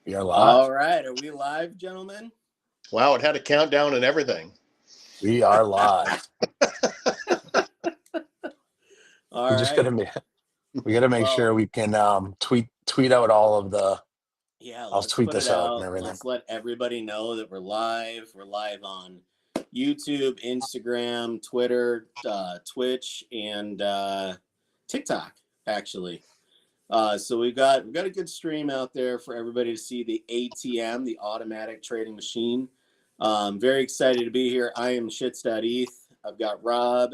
We are live. All right. Are we live, gentlemen? Wow, it had a countdown and everything. We are live. All We just right. gotta make sure we can tweet out all of the. Yeah, I'll let's tweet put this it out out. and everything. Let's let everybody know that we're live. We're live on YouTube, Instagram, Twitter, Twitch, and TikTok, actually. So we've got a good stream out there for everybody to see the ATM, the automatic trading machine. Very excited to be here. I am Shits.eth. I've got Rob.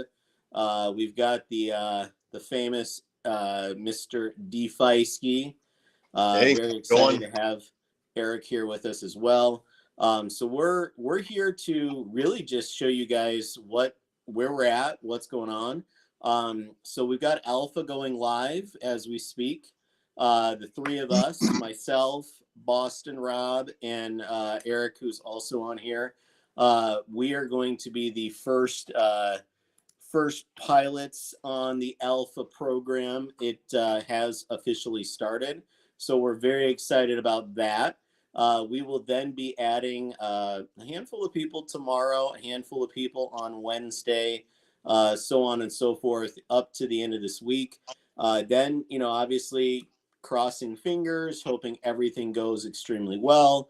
We've got the famous Mr. DeFi. Hey, Very excited to have Eric here with us as well. So we're here to really just show you guys where we're at, what's going on. So we've got Alpha going live as we speak. The three of us, myself, Boston Rob, and Eric, who's also on here. We are going to be the first pilots on the Alpha program. It has officially started. So we're very excited about that. We will then be adding a handful of people tomorrow, a handful of people on Wednesday, so on and so forth, up to the end of this week. Then, obviously crossing fingers, hoping everything goes extremely well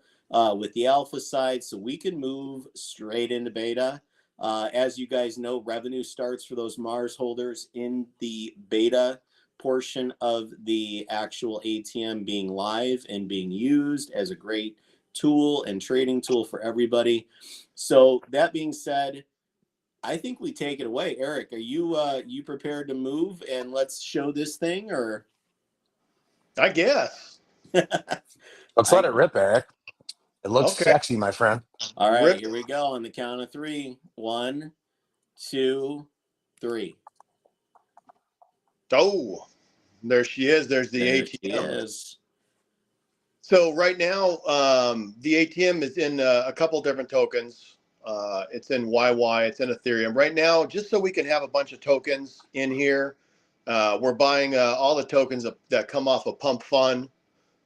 with the Alpha side so we can move straight into beta. As you guys know, revenue starts for those Mars holders in the beta portion of the actual ATM being live and being used as a great tool and trading tool for everybody. So that being said, I think we take it away. Eric, are you prepared to move and let's show this thing, or? I guess. Let's let it rip, Eric. It looks sexy, my friend. All right, here we go on the count of three. 1, 2, 3. Oh, there she is. There's the ATM. She is. So right now, the ATM is in a couple different tokens. It's in YY, it's in Ethereum. Right now, just so we can have a bunch of tokens in here, we're buying all the tokens that come off of Pump Fun,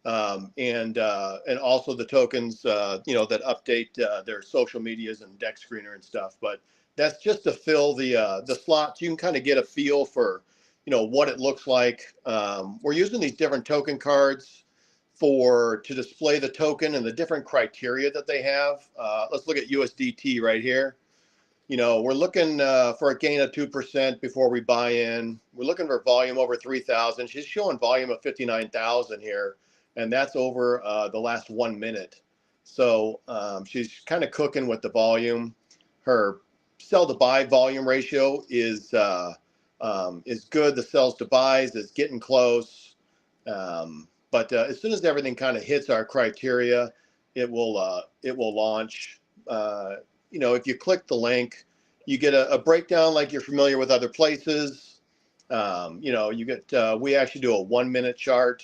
and also the tokens that update their social medias and deck screener and stuff. But that's just to fill the slots. You can kind of get a feel for what it looks like. We're using these different token cards to display the token and the different criteria that they have. Let's look at USDT right here. We're looking for a gain of 2% before we buy in. We're looking for volume over 3,000. She's showing volume of 59,000 here, and that's over the last 1 minute. So she's kind of cooking with the volume. Her sell to buy volume ratio is good. The sells to buys is getting close. But as soon as everything kind of hits our criteria, it will launch. If you click the link, you get a breakdown like you're familiar with other places. You get we actually do a 1 minute chart.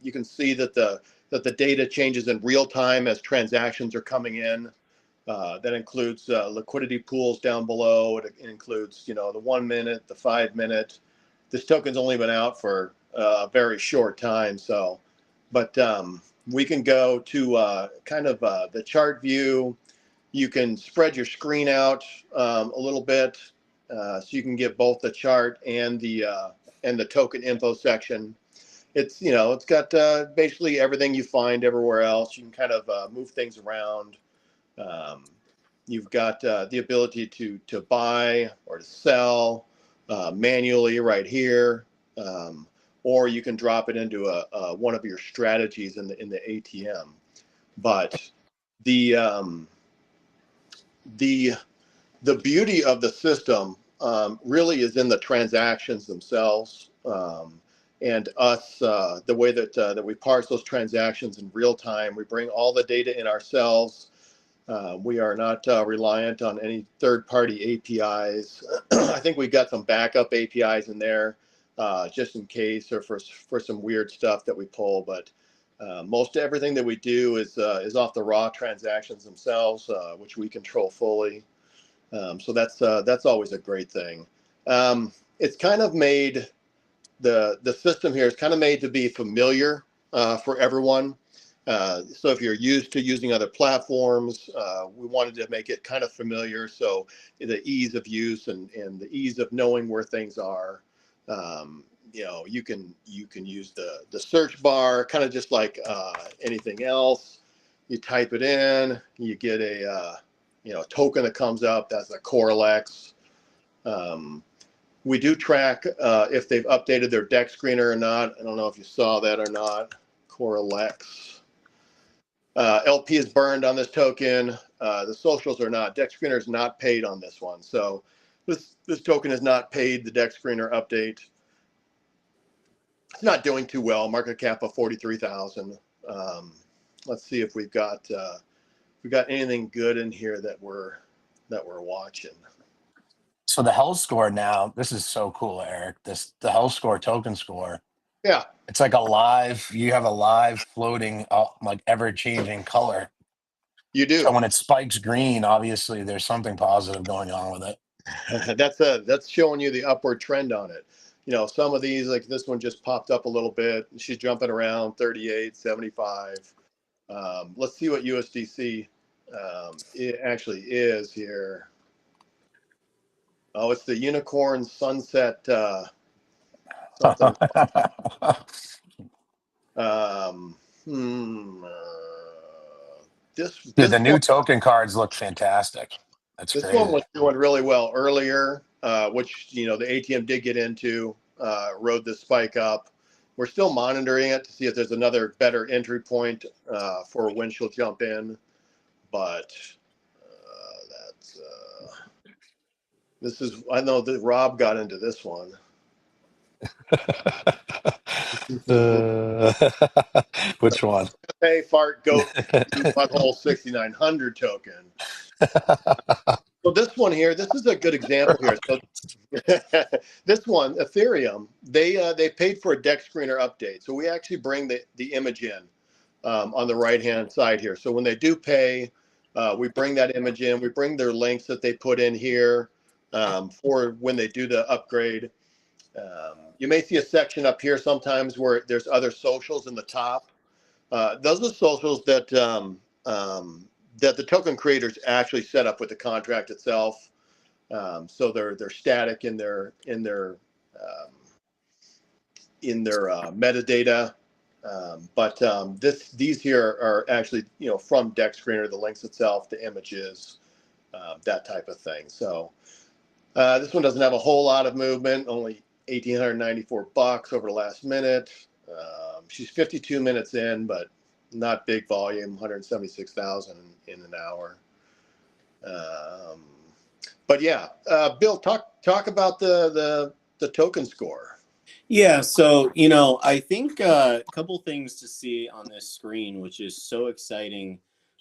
You can see that the data changes in real time as transactions are coming in. That includes liquidity pools down below. It includes the 1 minute, the 5 minute. This token's only been out for a very short time, but we can go to kind of the chart view. You can spread your screen out a little bit, so you can get both the chart and the token info section. It's it's got basically everything you find everywhere else. You can kind of move things around. You've got the ability to buy or to sell manually right here, or you can drop it into one of your strategies in the ATM. But the beauty of the system really is in the transactions themselves, and us the way that we parse those transactions in real time. We bring all the data in ourselves. We are not reliant on any third-party APIs. I think we've got some backup APIs in there just in case, or for some weird stuff that we pull. But most everything that we do is off the raw transactions themselves, which we control fully. So that's always a great thing. It's kind of made the system here is kind of made to be familiar for everyone. So if you're used to using other platforms, we wanted to make it kind of familiar. So the ease of use and the ease of knowing where things are. You know, you can use the search bar, kind of just like anything else. You type it in, you get a you know, token that comes up. That's a Corelex. We do track if they've updated their deck screener or not. I don't know if you saw that or not. Corelex. LP is burned on this token. The socials are not. Deck screener is not paid on this one. So this token is not paid the deck screener update. It's not doing too well. Market cap of 43,000. Let's see if we've got anything good in here that we're watching. So the health score now, this is so cool, Eric. The health score token score. Yeah. It's like you have a live floating, like ever-changing color. You do. So when it spikes green, obviously there's something positive going on with it. That's showing you the upward trend on it. You know, some of these, like this one just popped up a little bit. She's jumping around 38, 75. Let's see what USDC it actually is here. Oh, it's the unicorn sunset something. Dude, the new token cards look fantastic. That's this crazy. one was doing really well earlier, which, you know, the ATM did get into, rode this spike up. We're still monitoring it to see if there's another better entry point for when she'll jump in. But this is, I know that Rob got into this one. Which one? Hey, fart goat butthole 6900 token. So this one here, this is a good example here. So this one, Ethereum, they paid for a deck screener update. So we actually bring the image in on the right hand side here. So when they do pay, we bring that image in. We bring their links that they put in here for when they do the upgrade. You may see a section up here sometimes where there's other socials in the top. Those are socials that that the token creators actually set up with the contract itself. So they're static in their metadata. But these here are actually, you know, from deck screener, the links itself, the images, that type of thing. So this one doesn't have a whole lot of movement, only $1,894 over the last minute. She's 52 minutes in, but not big volume, 176,000 in an hour. But yeah, Bill, talk about the token score. Yeah, so, you know, I think a couple things to see on this screen, which is so exciting.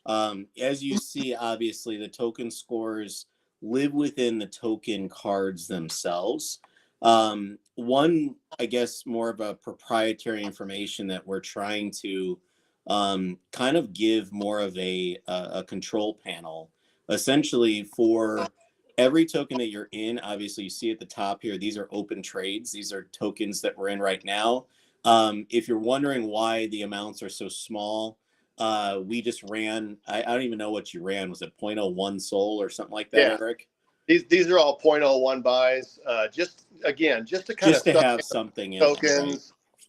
As you see, obviously, the token scores live within the token cards themselves. One, I guess, more of a proprietary information that we're trying to kind of give more of a control panel, essentially for every token that you're in. Obviously, you see at the top here, these are open trades. These are tokens that we're in right now. If you're wondering why the amounts are so small, we just ran, I don't even know what you ran. Was it 0.01 SOL or something like that, yeah. Eric? These are all 0.01 buys. Just to kind of have something in tokens, them, right?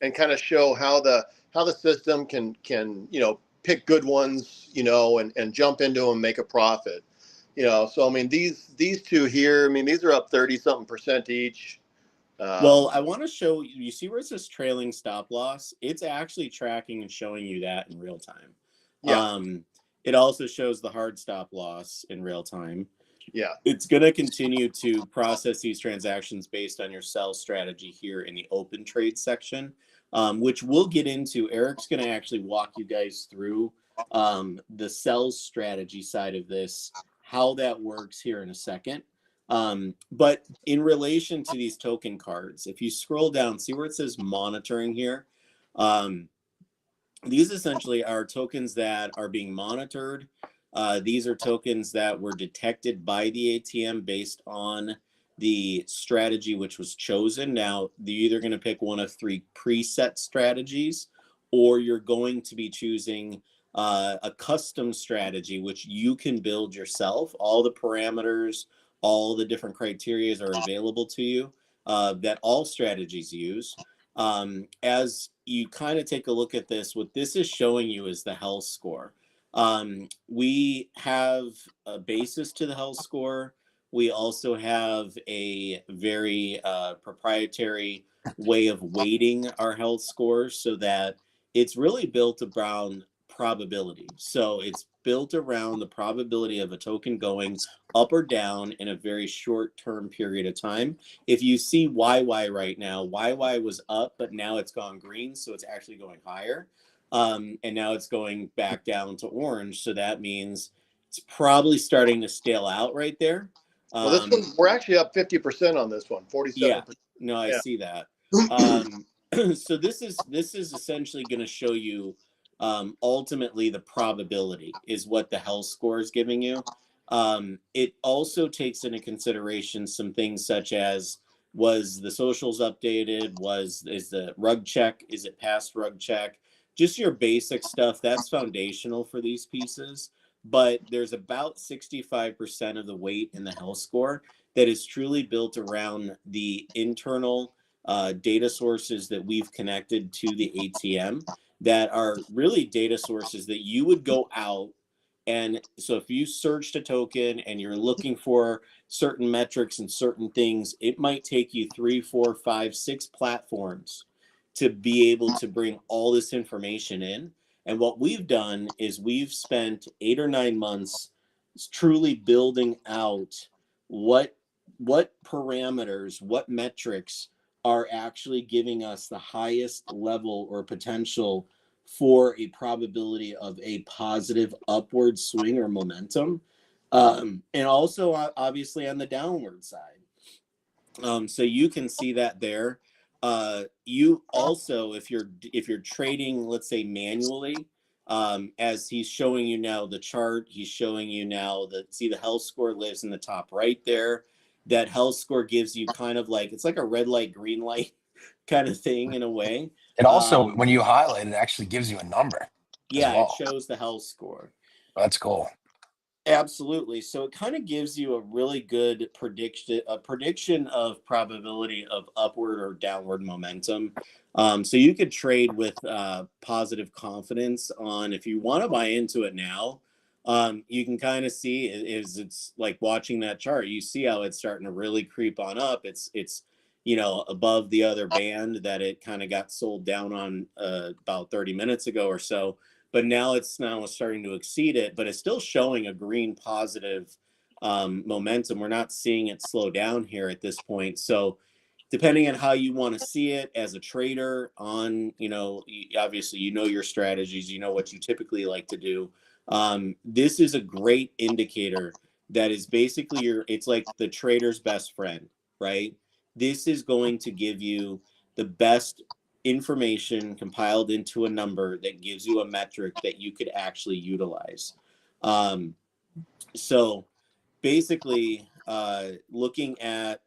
And kind of show how the system can you know, pick good ones, you know, and jump into them and make a profit. You know, so I mean, these two here, I mean, these are up 30-something% each. Well, I want to show you see where it says trailing stop loss. It's actually tracking and showing you that in real time. Yeah. It also shows the hard stop loss in real time. Yeah. It's going to continue to process these transactions based on your sell strategy here in the open trade section, which we'll get into. Eric's going to actually walk you guys through the sell strategy side of this, how that works here in a second. But in relation to these token cards, if you scroll down, see where it says monitoring here. These essentially are tokens that are being monitored. These are tokens that were detected by the ATM based on the strategy which was chosen. Now, you're either going to pick one of three preset strategies, or you're going to be choosing a custom strategy, which you can build yourself. All the parameters, all the different criterias are available to you that all strategies use. As you kind of take a look at this, what this is showing you is the health score. We have a basis to the health score. We also have a very proprietary way of weighting our health scores so that it's really built around probability. So it's built around the probability of a token going up or down in a very short term period of time. If you see YY right now, YY was up, but now it's gone green. So it's actually going higher. And now it's going back down to orange. So that means it's probably starting to stale out right there. Well, this one, we're actually up 50% on this one, 47%. Yeah, no, I see that. So this is essentially going to show you ultimately the probability is what the health score is giving you. It also takes into consideration some things such as, was the socials updated? Is the rug check? Is it past rug check? Just your basic stuff. That's foundational for these pieces. But there's about 65% of the weight in the health score that is truly built around the internal data sources that we've connected to the ATM that are really data sources that you would go out. And so if you searched a token and you're looking for certain metrics and certain things, it might take you 3, 4, 5, 6 platforms to be able to bring all this information in. And what we've done is we've spent 8 or 9 months truly building out what parameters, what metrics are actually giving us the highest level or potential for a probability of a positive upward swing or momentum, and also obviously on the downward side. So you can see that there. You also, if you're trading, let's say manually, as he's showing you now the chart, he's showing you now see the health score lives in the top right there. That health score gives you kind of like, it's like a red light, green light kind of thing in a way. It also, when you highlight, it actually gives you a number. Yeah, well. it shows the health score. That's cool. Absolutely. So it kind of gives you a really good prediction of probability of upward or downward momentum. So you could trade with positive confidence on, if you want to buy into it now, you can kind of see it's like watching that chart. You see how it's starting to really creep on up. It's above the other band that it kind of got sold down on about 30 minutes ago or so. But now it's starting to exceed it, but it's still showing a green positive momentum. We're not seeing it slow down here at this point. So depending on how you want to see it as a trader on, obviously, your strategies, what you typically like to do. This is a great indicator that is basically it's like the trader's best friend, right? This is going to give you the best information compiled into a number that gives you a metric that you could actually utilize. So basically, looking at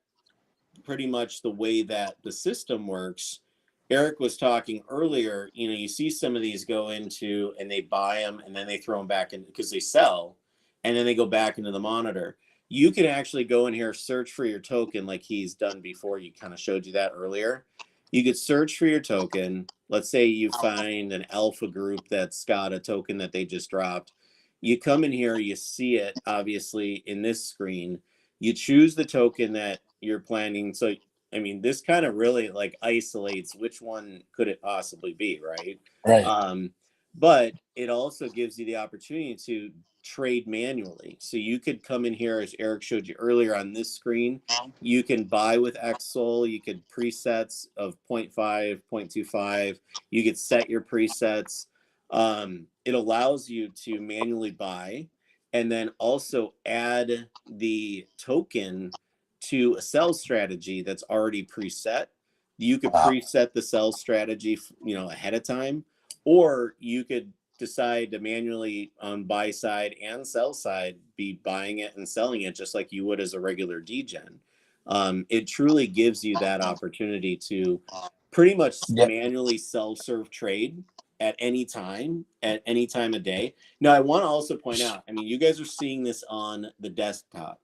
pretty much the way that the system works, Eric was talking earlier, you see some of these go into and they buy them and then they throw them back in because they sell, and then they go back into the monitor. You can actually go in here, search for your token like he's done before. You kind of showed you that earlier. You could search for your token. Let's say you find an alpha group that's got a token that they just dropped. You come in here, you see it obviously in this screen. You choose the token that you're planning. So, this kind of really like isolates which one could it possibly be, right? Right. But it also gives you the opportunity to trade manually. So you could come in here, as Eric showed you earlier on this screen, you can buy with XSOL, you could presets of 0.5, 0.25, you could set your presets. It allows you to manually buy and then also add the token to a sell strategy that's already preset. You could preset the sell strategy, ahead of time, or you could decide to manually on buy side and sell side be buying it and selling it just like you would as a regular degen. It truly gives you that opportunity to pretty much manually self-serve trade. at any time of day. Now, I want to also point out, I mean, you guys are seeing this on the desktop.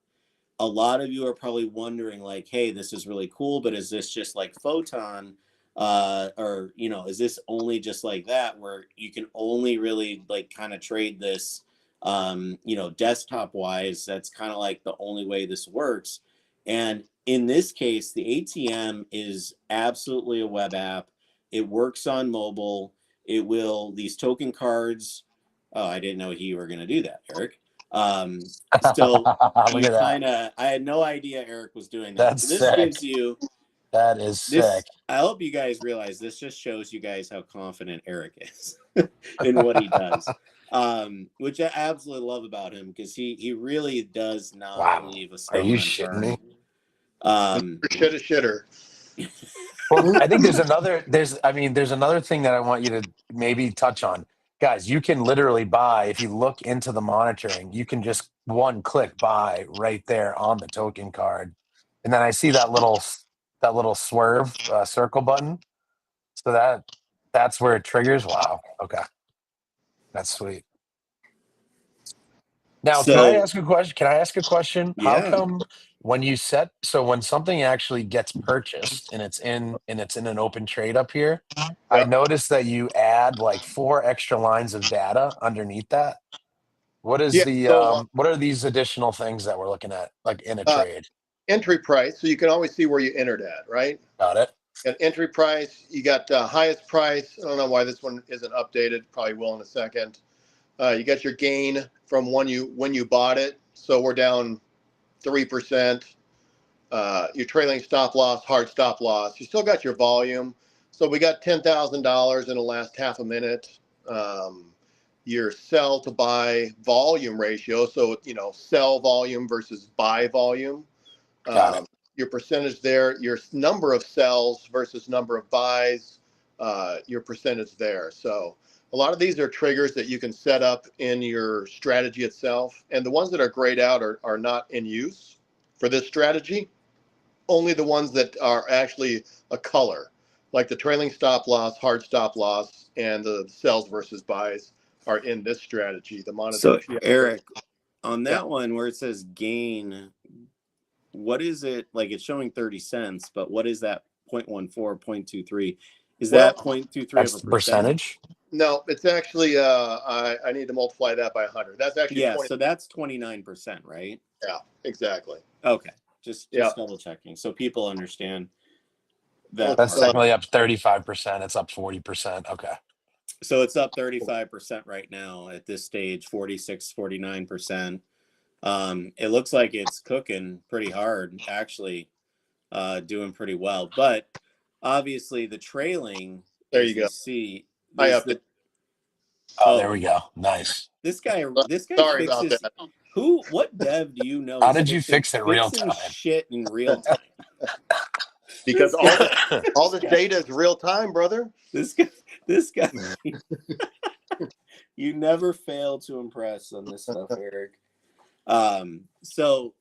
A lot of you are probably wondering, like, hey, this is really cool, but is this just like Photon? Or, you know, is this only just like that, where you can only really like kind of trade this, you know, desktop wise? That's kind of like the only way this works. And in this case, the ATM is absolutely a web app. It works on mobile. It will, these token cards. Oh, I didn't know you were going to do that, Eric. So Look you at that. kind of, I had no idea Eric was doing that. That's So this sick. gives you That is this. sick. I hope you guys realize this just shows you guys how confident Eric is in what he does. Which I absolutely love about him, because he really does not Wow. leave a Are you stone shitting me? unturned. Shitter. Well, I think there's another thing that I want you to maybe touch on. Guys, you can literally buy, if you look into the monitoring, you can just one click buy right there on the token card. And then I see that little swerve circle button. So that's where it triggers. Wow. Okay. That's sweet. Now, can I So ask a question? Can I ask a question? How yeah. come when something actually gets purchased and it's in an open trade up here, I Yeah. noticed that you add like 4 extra lines of data underneath that. Yeah. So what are these additional things that we're looking at, like in a uh, trade? entry price, so you can always see where you entered at, right? Got it. Got entry price. You got highest price. I don't know why this one isn't updated. Probably will in a second. You got your gain from when you bought it. So we're down 3%. Your trailing stop loss, hard stop loss. You still got your volume. So we got $10,000 in the last half a minute. Your sell to buy volume ratio. So, sell volume versus buy volume. Got it. Your percentage there, your number of sells versus number of buys, your percentage there. So a lot of these are triggers that you can set up in your strategy itself. And the ones that are grayed out are not in use for this strategy. Only the ones that are actually a color, like the trailing stop loss, hard stop loss, and the sells versus buys are in this strategy. The monitor. So Eric, on Yeah. that one where it says gain, what is it like? It's showing 30 cents, but what is that 0.14, 0.23? Is that 0.23 That's of a the percent? percentage. No, it's actually I need to multiply that by 100. That's actually Yeah, 20. so that's 29%, right? Yeah, exactly. Okay. Just Yeah. double checking so people understand Well, that That's part. technically up 35%. It's up 40%. Okay. So it's up 35% right now at this stage, 46, 49%. It looks like it's cooking pretty hard, actually, doing pretty well. But obviously the trailing, there as you you go. see, I is upped the it. Oh, there oh, we go. Nice. this guy Sorry about fixes that. what dev do you know How is did you fix it real fixing time? shit in real time? Because This guy, all the data is real time, brother. this guy, you never fail to impress on this stuff, Eric. So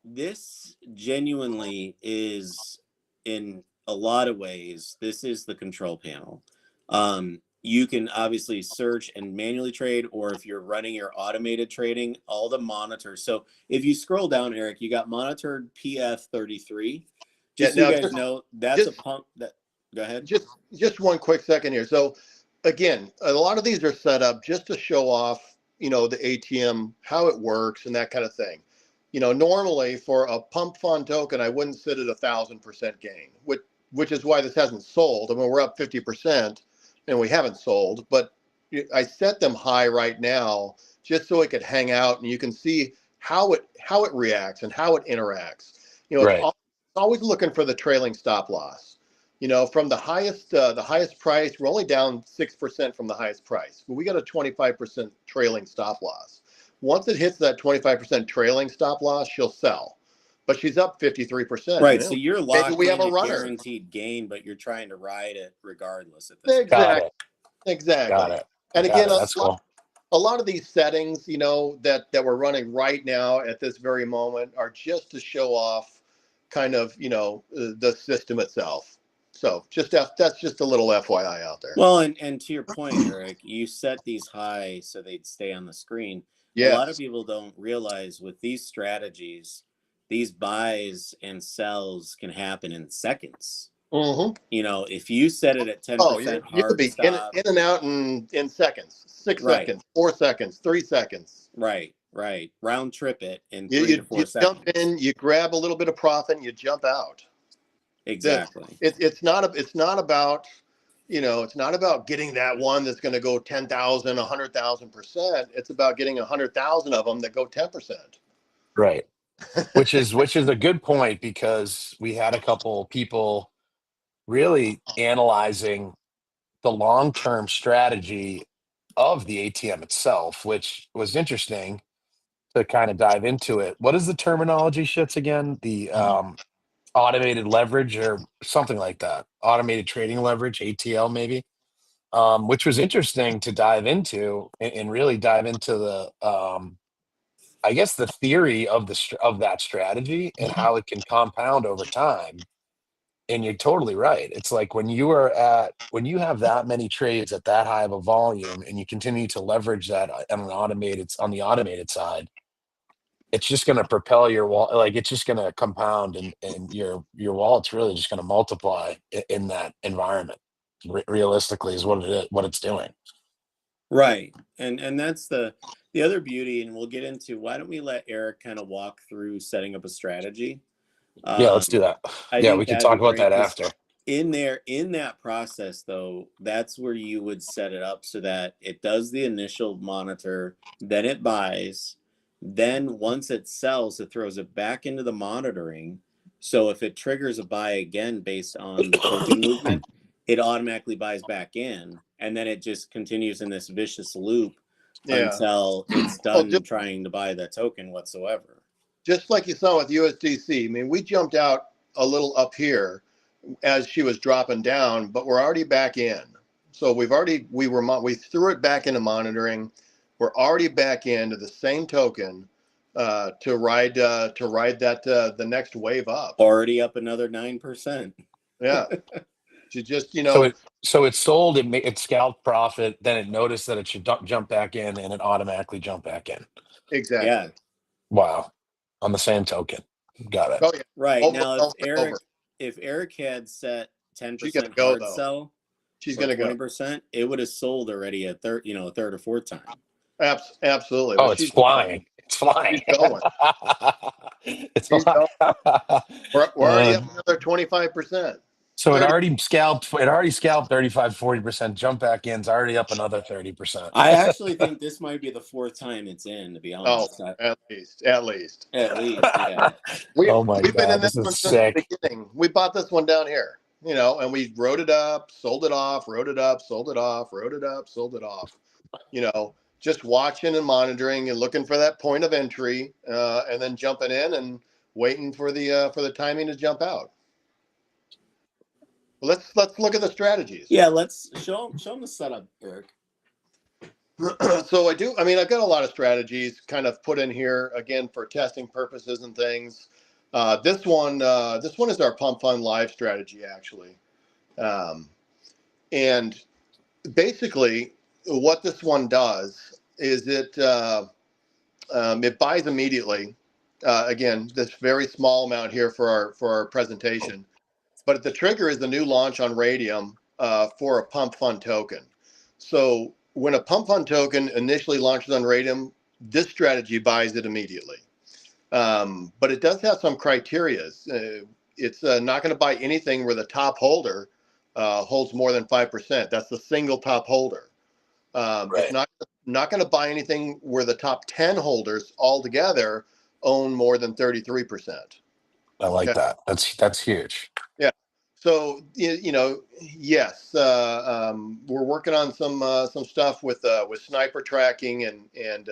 this genuinely is, in a lot of ways, this is the control panel. You can obviously search and manually trade, or if you're running your automated trading, all the monitors. So if you scroll down, Eric, you got monitored PF33. Just so Yeah. you Now, guys know, that's a just pump that. Go ahead. just one quick second here. So, again, a lot of these are set up just to show off, the ATM, how it works, and that kind of thing. Normally for a pump fund token, I wouldn't sit at 1,000% gain, which is why this hasn't sold. I mean, we're up 50%, and we haven't sold, but I set them high right now just so it could hang out, and you can see how it reacts and how it interacts. Right. It's always looking for the trailing stop loss. From the highest price, we're only down 6% from the highest price. But we got a 25% trailing stop loss. Once it hits that 25% trailing stop loss, she'll sell. But she's up 53%. Right. So you're Maybe locked we have in a at runner. guaranteed gain, but you're trying to ride it regardless at this point. Got it. Exactly. Got it. And Got again, it. That's cool. a lot of these settings, that we're running right now at this very moment are just to show off kind of, the system itself. So that's just a little FYI out there. Well, and to your point, Eric, you set these high so they'd stay on the screen. A lot of Yes. people don't realize with these strategies, these buys and sells can happen in seconds. Mm-hmm. You know, if you set it at 10% Oh, you could hard be in stop, and out in seconds, 6 right, seconds, 4 seconds, 3 seconds. right, round trip it in You, 3 to you, 4 you jump seconds. in, you grab a little bit of profit, and you jump out. Exactly. It's not about, it's not about getting that one that's going to go 10,000, 100,000%. It's about getting 100,000 of them that go 10%. Right. Which is a good point, because we had a couple people really analyzing the long-term strategy of the ATM itself, which was interesting to kind of dive into it. What is the terminology shits again? The automated leverage or something like that. Automated trading leverage, ATL maybe. Which was interesting to dive into, and really dive into the I guess the theory of of that strategy and how it can compound over time. And you're totally right. It's like when you have that many trades at that high of a volume, and you continue to leverage that on the automated side, it's just going to propel your wallet. Like, it's just going to compound, and your wallet's really just going to multiply in that environment. Realistically, is what it's doing. Right. And that's the other beauty, and we'll get into, why don't we let Eric kind of walk through setting up a strategy? Yeah, let's do that. I Yeah, think we can that'd be talk about great, that 'cause after. in that process, though, that's where you would set it up so that it does the initial monitor, then it buys, then once it sells, it throws it back into the monitoring. So if it triggers a buy again based on the token movement, it automatically buys back in, and then it just continues in this vicious loop Yeah. until it's Well, done trying to buy that token whatsoever. just like you saw with USDC, I mean, we jumped out a little up here as she was dropping down, but we're already back in. So we threw it back into monitoring. We're already back into the same token to ride that the next wave up. Already up another 9%. Yeah, to just So it sold. It scalped profit. Then it noticed that it should jump back in, and it automatically jumped back in. exactly. Yeah. Wow, on the same token. Got it. Oh yeah. Right. Now, Over and over. if Eric had set She's gonna 10% go hard though. sell She's or gonna go. 20%, it would have sold already a third or fourth time. Absolutely. Oh, But it's flying. It's flying. she's going. It's She's going. We're already Uh, up another 25%. so it 30. already scalped. It already scalped 35-40%. Jump back in. It's already up another 30%. I actually think this might be the fourth time it's in, to be Oh, honest. at least. At least, Yeah. Oh my We've been in God, this this one is since the sick. beginning. We bought this one down here, and we wrote it up, sold it off, wrote it up, sold it off, wrote it up, sold it off. Just watching and monitoring and looking for that point of entry, and then jumping in and waiting for the timing to jump out. Well, let's look at the strategies. Yeah, let's show them the setup, Eric. So I've got a lot of strategies kind of put in here again for testing purposes and things. This one is our Pump Fund Live strategy, actually. And basically what this one does is it buys immediately. Again, this very small amount here for our presentation, but the trigger is the new launch on Radium for a Pump Fund token. So when a Pump Fund token initially launches on Radium, this strategy buys it immediately. But it does have some criteria. It's not going to buy anything where the top holder holds more than 5%. That's the single top holder. Right. It's not going to buy anything where the top 10 holders altogether own more than 33%. I like that. That's huge. Yeah. So yes, we're working on some stuff with sniper tracking and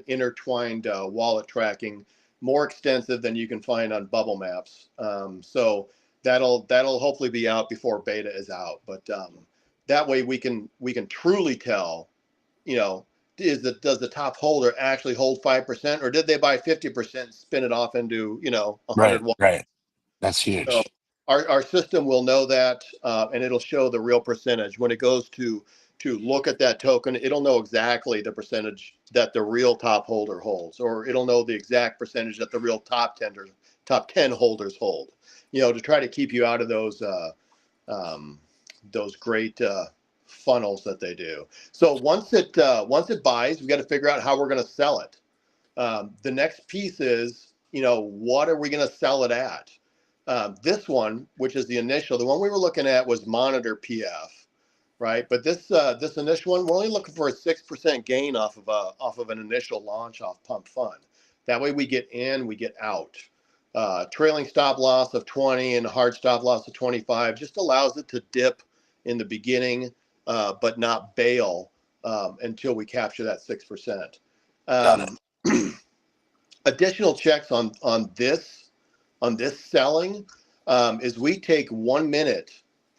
intertwined wallet tracking, more extensive than you can find on bubble maps. So that'll hopefully be out before beta is out. But that way we can truly tell, does the top holder actually hold 5%, or did they buy 50%, spin it off into 100? Right. That's huge. So, our system will know that, and it'll show the real percentage. When it goes to look at that token, it'll know exactly the percentage that the real top holder holds, or it'll know the exact percentage that the real top 10 holders hold. To try to keep you out of those great funnels that they do. So once it buys, we got to figure out how we're going to sell it. The next piece is, what are we going to sell it at? This one, which is the initial, the one we were looking at was Monitor PF, right? But this initial one, we're only looking for a 6% gain off of an initial launch off Pump Fund. That way we get in, we get out. Trailing stop loss of 20 and hard stop loss of 25 just allows it to dip in the beginning, but not bail until we capture that 6%. Got it. Additional checks on this selling is we take 1 minute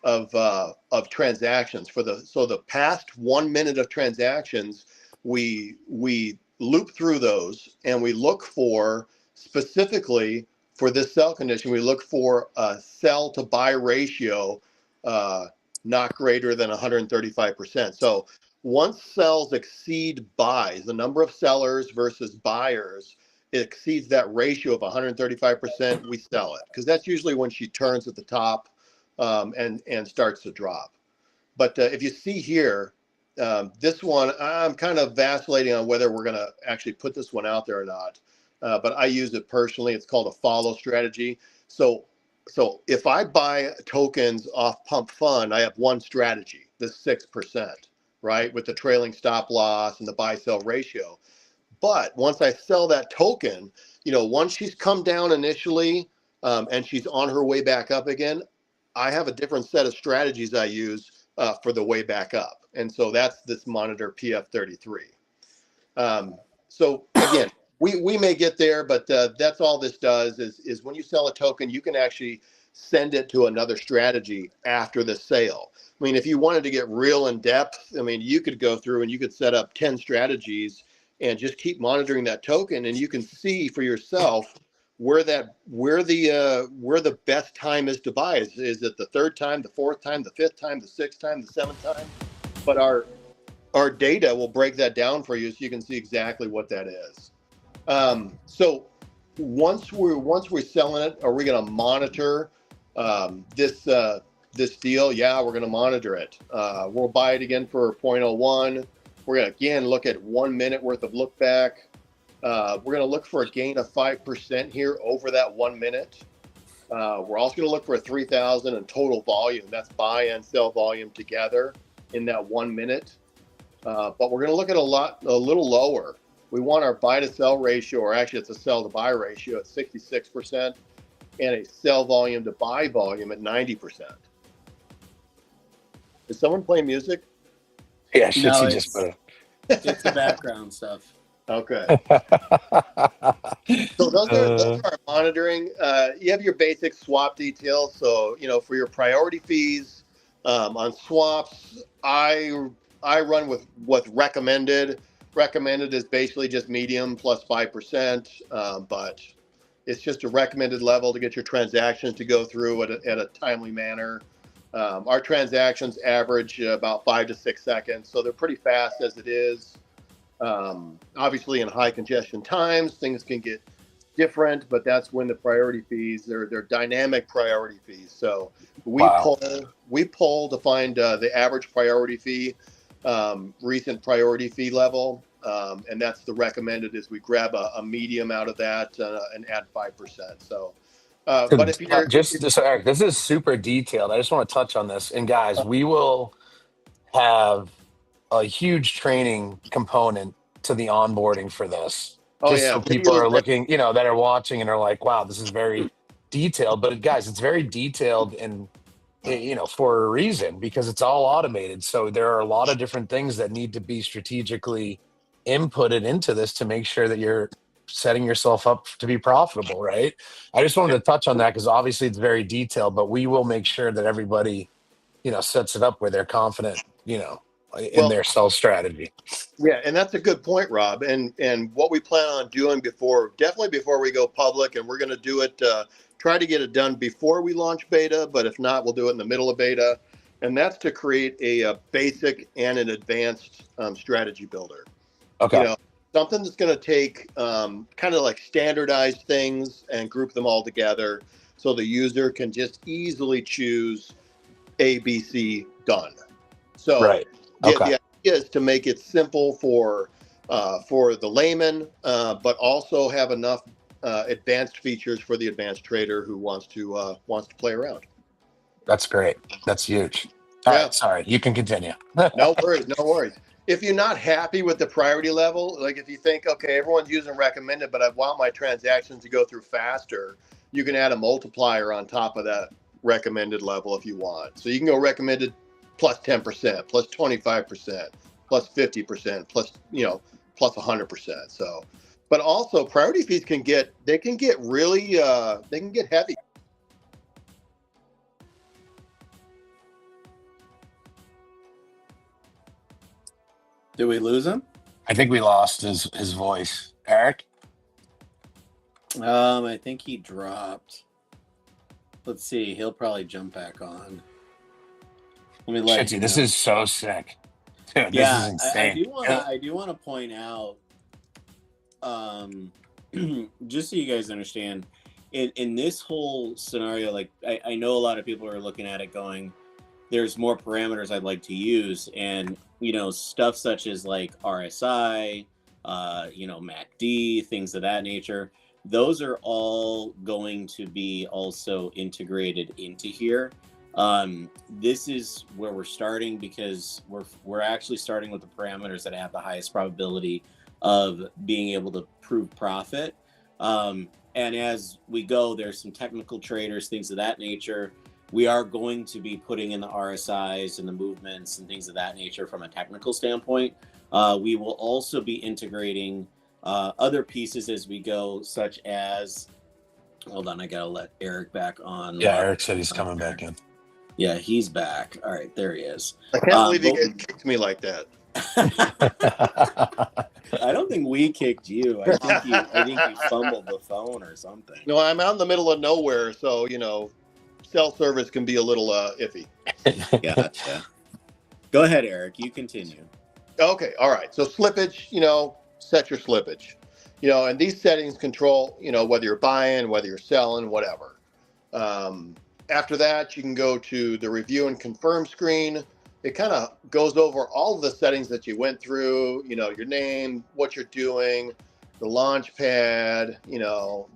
of transactions so the past 1 minute of transactions, we loop through those and we look for, specifically for this sell condition, we look for a sell to buy ratio not greater than 135%. So once sells exceed buys, the number of sellers versus buyers exceeds that ratio of 135%, we sell it, because that's usually when she turns at the top and starts to drop. But if you see here, this one, I'm kind of vacillating on whether we're going to actually put this one out there or not. But I use it personally. It's called a follow strategy. So if I buy tokens off Pump Fund, I have one strategy, the 6%, right, with the trailing stop loss and the buy sell ratio. But once I sell that token, once she's come down initially and she's on her way back up again, I have a different set of strategies I use for the way back up. And so that's this Monitor PF33. So again, we may get there, but that's all this does is when you sell a token, you can actually send it to another strategy after the sale. I mean, if you wanted to get real in depth, you could go through and you could set up 10 strategies and just keep monitoring that token, and you can see for yourself where the best time is to buy. Is it the third time, the fourth time, the fifth time, the sixth time, the seventh time? But our data will break that down for you so you can see exactly what that is. So once we're selling it, are we going to monitor this deal? Yeah, we're going to monitor it. We'll buy it again for 0.01. We're going to, again, look at 1 minute worth of look back. We're going to look for a gain of 5% here over that 1 minute. We're also going to look for a 3,000 in total volume. That's buy and sell volume together in that 1 minute. But we're going to look at a little lower. We want our buy to sell ratio, or actually it's a sell to buy ratio at 66% and a sell volume to buy volume at 90%. Is someone playing music? Yeah, No, just put it. it's the background stuff. Okay. So those are monitoring. You have your basic swap details. So, for your priority fees on swaps, I run with what's recommended. Recommended is basically just medium plus 5%, but it's just a recommended level to get your transactions to go through at a timely manner. Our transactions average about 5 to 6 seconds, so they're pretty fast as it is. Obviously, in high congestion times, things can get different, but that's when the priority fees, they're dynamic priority fees. So we poll to find the average priority fee, recent priority fee level, and that's the recommended. Is we grab a medium out of that and add 5%. So. But if you're just Eric, this is super detailed. I just want to touch on this. And guys, we will have a huge training component to the onboarding for this. So people are looking, that are watching and are like, wow, this is very detailed. But guys, it's very detailed and, for a reason, because it's all automated. So there are a lot of different things that need to be strategically inputted into this to make sure that you're setting yourself up to be profitable, right? I just wanted to touch on that because obviously it's very detailed, but we will make sure that everybody, sets it up where they're confident, in their sell strategy. Yeah, and that's a good point, Rob. And what we plan on doing definitely before we go public, and we're going to do it, try to get it done before we launch beta, but if not, we'll do it in the middle of beta. And that's to create a basic and an advanced strategy builder. Okay. You know, something that's going to take kind of like standardized things and group them all together so the user can just easily choose A, B, C, done. So Right. Okay. the idea is to make it simple for the layman, but also have enough advanced features for the advanced trader who wants to play around. That's great. That's huge. All right, sorry, you can continue. No worries, no worries. If you're not happy with the priority level, like if you think, okay, everyone's using recommended, but I want my transactions to go through faster, you can add a multiplier on top of that recommended level if you want. So you can go recommended plus 10%, plus 25%, plus 50%, plus 100%. So, but also priority fees can get really heavy. Did we lose him? I think we lost his voice. Eric? I think he dropped. Let's see. He'll probably jump back on. Let me let you know. This is so sick. Dude, yeah, this is insane. I do want to point out, just so you guys understand, in this whole scenario, like I know a lot of people are looking at it going, there's more parameters I'd like to use, and stuff such as like RSI, MACD, things of that nature. Those are all going to be also integrated into here. This is where we're starting because we're actually starting with the parameters that have the highest probability of being able to prove profit. And as we go, there's some technical traders, things of that nature. We are going to be putting in the RSIs and the movements and things of that nature from a technical standpoint. We will also be integrating other pieces as we go, such as, hold on, I gotta let Eric back on. Yeah, Eric said he's coming back in. Yeah, he's back. All right, there he is. I can't believe you guys kicked me like that. I don't think we kicked you. I think you fumbled the phone or something. No, I'm out in the middle of nowhere, so cell service can be a little iffy. Gotcha. Go ahead, Eric. You continue. Okay. All right. So slippage, set your slippage, and these settings control, whether you're buying, whether you're selling, whatever. After that, you can go to the review and confirm screen. It kind of goes over all of the settings that you went through, your name, what you're doing, the launch pad,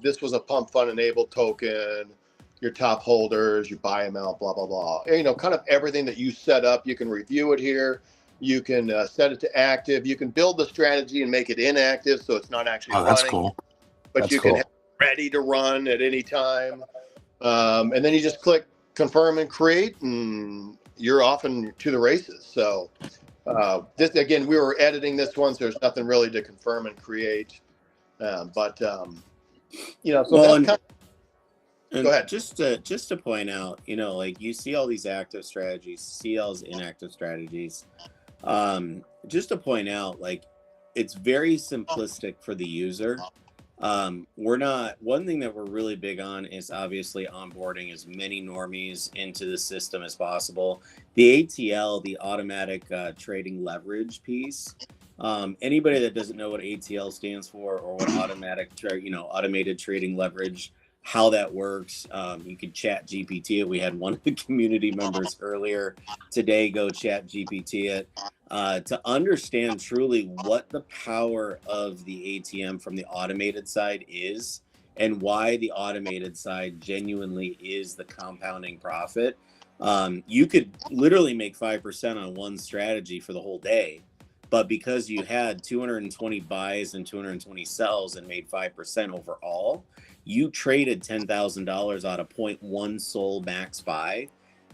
this was a pump fund enabled token, your top holders, your buy amount, blah, blah, blah. Kind of everything that you set up, you can review it here. You can set it to active. You can build the strategy and make it inactive so it's not actually running. That's cool. But you can have it ready to run at any time. And then you just click confirm and create, and you're off and to the races. So this, again, we were editing this one, so there's nothing really to confirm and create. So that's go ahead. Just to point out, like you see all these active strategies, see all these inactive strategies. Just to point out, like it's very simplistic for the user. One thing that we're really big on is obviously onboarding as many normies into the system as possible. The ATL, the automatic trading leverage piece. Anybody that doesn't know what ATL stands for or what automated trading leverage, how that works, you could chat GPT it. We had one of the community members earlier today go chat GPT it to understand truly what the power of the ATM from the automated side is and why the automated side genuinely is the compounding profit. You could literally make 5% on one strategy for the whole day, but because you had 220 buys and 220 sells and made 5% overall, you traded $10,000 out of 0.1 SOL max buy,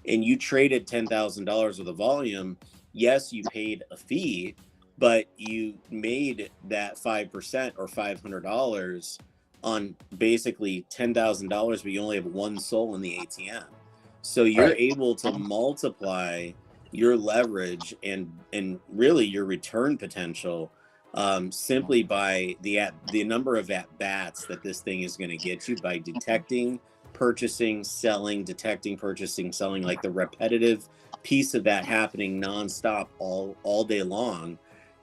and you traded $10,000 with a volume. Yes, you paid a fee, but you made that 5% or $500 on basically $10,000, but you only have one SOL in the ATM. So you're able to multiply your leverage and really your return potential simply by the number of at bats that this thing is going to get you by detecting, purchasing, selling, detecting, purchasing, selling, like the repetitive piece of that happening nonstop all day long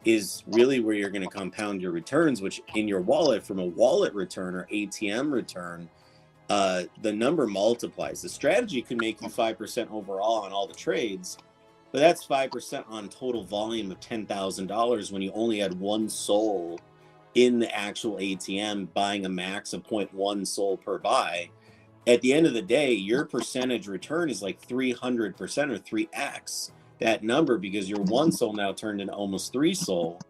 is really where you're going to compound your returns, which in your wallet, from a wallet return or ATM return, the number multiplies. The strategy can make you 5% overall on all the trades, but that's 5% on total volume of $10,000 when you only had one soul in the actual ATM buying a max of 0.1 soul per buy. At the end of the day, your percentage return is like 300% or 3x that number, because your one soul now turned into almost 3 soul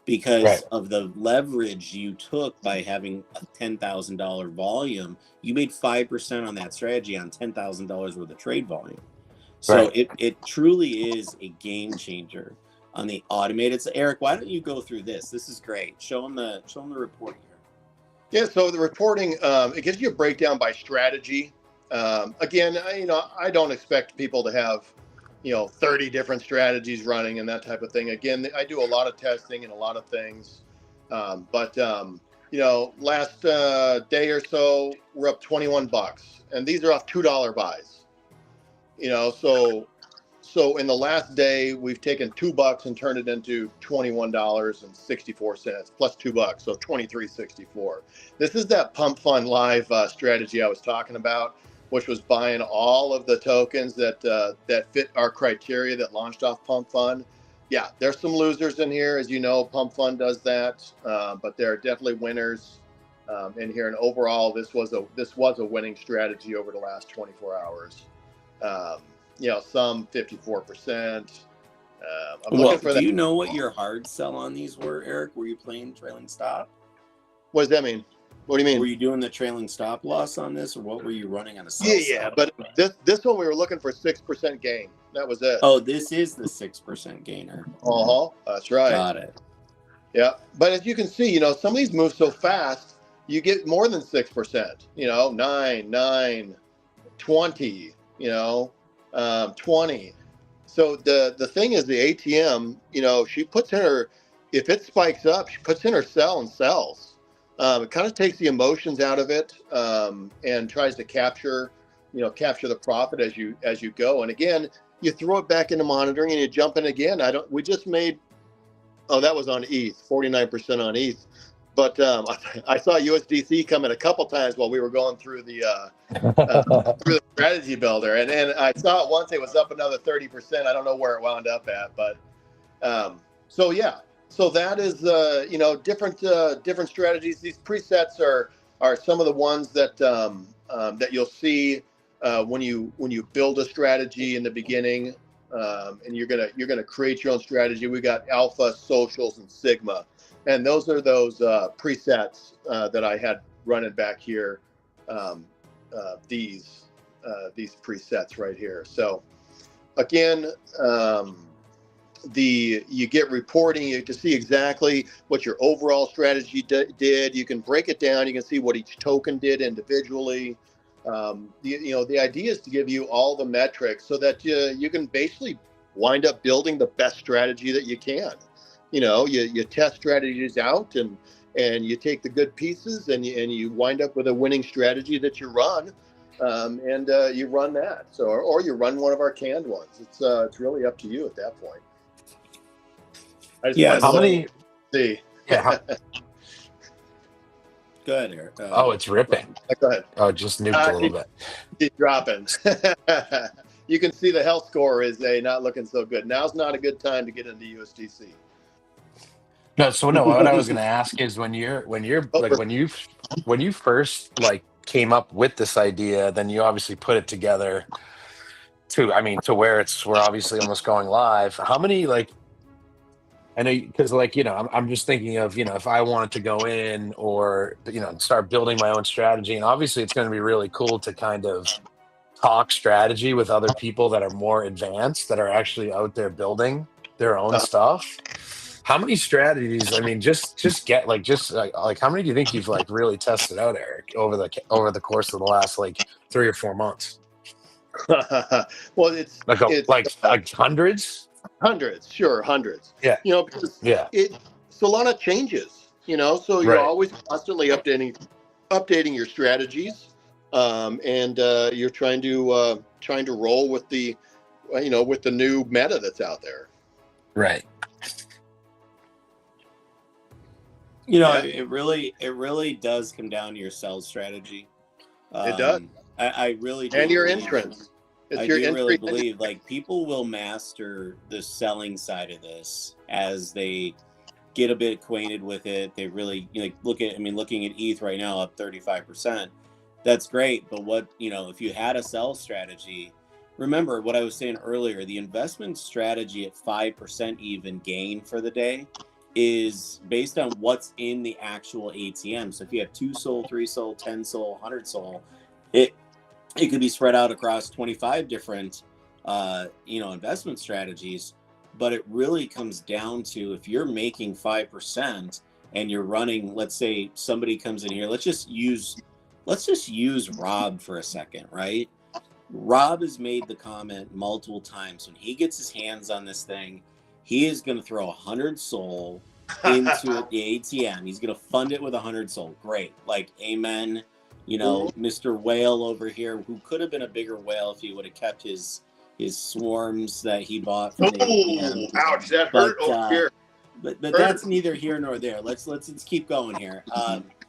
because of the leverage you took by having a $10,000 volume. You made 5% on that strategy on $10,000 worth of trade volume. So it truly is a game changer on the automated. So Eric, why don't you go through this? This is great. Show them the report here. Yeah, so the reporting, it gives you a breakdown by strategy. Again, I don't expect people to have, 30 different strategies running and that type of thing. Again, I do a lot of testing and a lot of things. But last day or so, we're up $21, and these are off $2 buys. So in the last day, we've taken $2 and turned it into $21.64 plus $2, so $23.64. This is that Pump Fund Live strategy I was talking about, which was buying all of the tokens that fit our criteria that launched off Pump Fund. Yeah, there's some losers in here, as you know. Pump Fund does that, but there are definitely winners in here. And overall, this was a winning strategy over the last 24 hours. Some 54%. Do you know what your hard sell on these were, Eric? Were you playing trailing stop? What does that mean? What do you mean? Were you doing the trailing stop loss on this, or what were you running on a sell? Yeah, but this one we were looking for 6% gain. That was it. Oh, this is the 6% gainer. That's right. Got it. Yeah, but as you can see, some of these move so fast, you get more than 6%. 9, 20. 20. So the thing is, the ATM, she puts in her, if it spikes up, she puts in her sell and sells. It kind of takes the emotions out of it and tries to capture the profit as you go. And again, you throw it back into monitoring and you jump in again. We just made, that was on ETH, 49% on ETH. But I saw USDC come in a couple times while we were going through the strategy builder, and I saw it once. It was up another 30%. I don't know where it wound up at, but so that is different strategies. These presets are some of the ones that you'll see when you build a strategy in the beginning, and you're gonna create your own strategy. We got Alpha, Socials, and Sigma. And those are those presets that I had running back here. These presets right here. So again, you get reporting. You can see exactly what your overall strategy did. You can break it down. You can see what each token did individually. The idea is to give you all the metrics so that you can basically wind up building the best strategy that you can. You test strategies out and you take the good pieces and you wind up with a winning strategy that you run, and you run that. So, or you run one of our canned ones. It's really up to you at that point. How many? See. Yeah. Go ahead, Eric. It's ripping. Go ahead. Oh, just nuked a little bit. It's dropping. You can see the health score is not looking so good. Now's not a good time to get into USDC. No. What I was going to ask is when you first came up with this idea, then you obviously put it together to where we're obviously almost going live. How many I know, because I'm just thinking of if I wanted to go in or start building my own strategy, and obviously it's going to be really cool to kind of talk strategy with other people that are more advanced, that are actually out there building their own stuff. How many strategies? I mean, how many do you think you've really tested out, Eric, over the course of the last 3 or 4 months? Well, it's like hundreds. hundreds, sure, hundreds. Yeah. Because Yeah. Solana changes. So you're Right. always constantly updating your strategies, and you're trying to roll with the with the new meta that's out there. Right. It really does come down to your sell strategy. It does. I really do. And your entrance. I do really believe like people will master the selling side of this as they get a bit acquainted with it. They really looking at ETH right now up 35%. That's great, but if you had a sell strategy, remember what I was saying earlier, the investment strategy at 5% even gain for the day is based on what's in the actual ATM. So if you have 2 SOL, 3 SOL, 10 SOL, 100 SOL, it could be spread out across 25 different investment strategies. But it really comes down to, if you're making 5% and you're running, let's say somebody comes in here, let's just use Rob for a second, right? Rob has made the comment multiple times, when he gets his hands on this thing, he is going to throw 100 SOL into the ATM. He's going to fund it with 100 SOL. Great. Like, amen. Mr. Whale over here, who could have been a bigger whale if he would have kept his swarms that he bought from the ATM. Ouch, that hurt over here. But that's neither here nor there. Let's keep going here.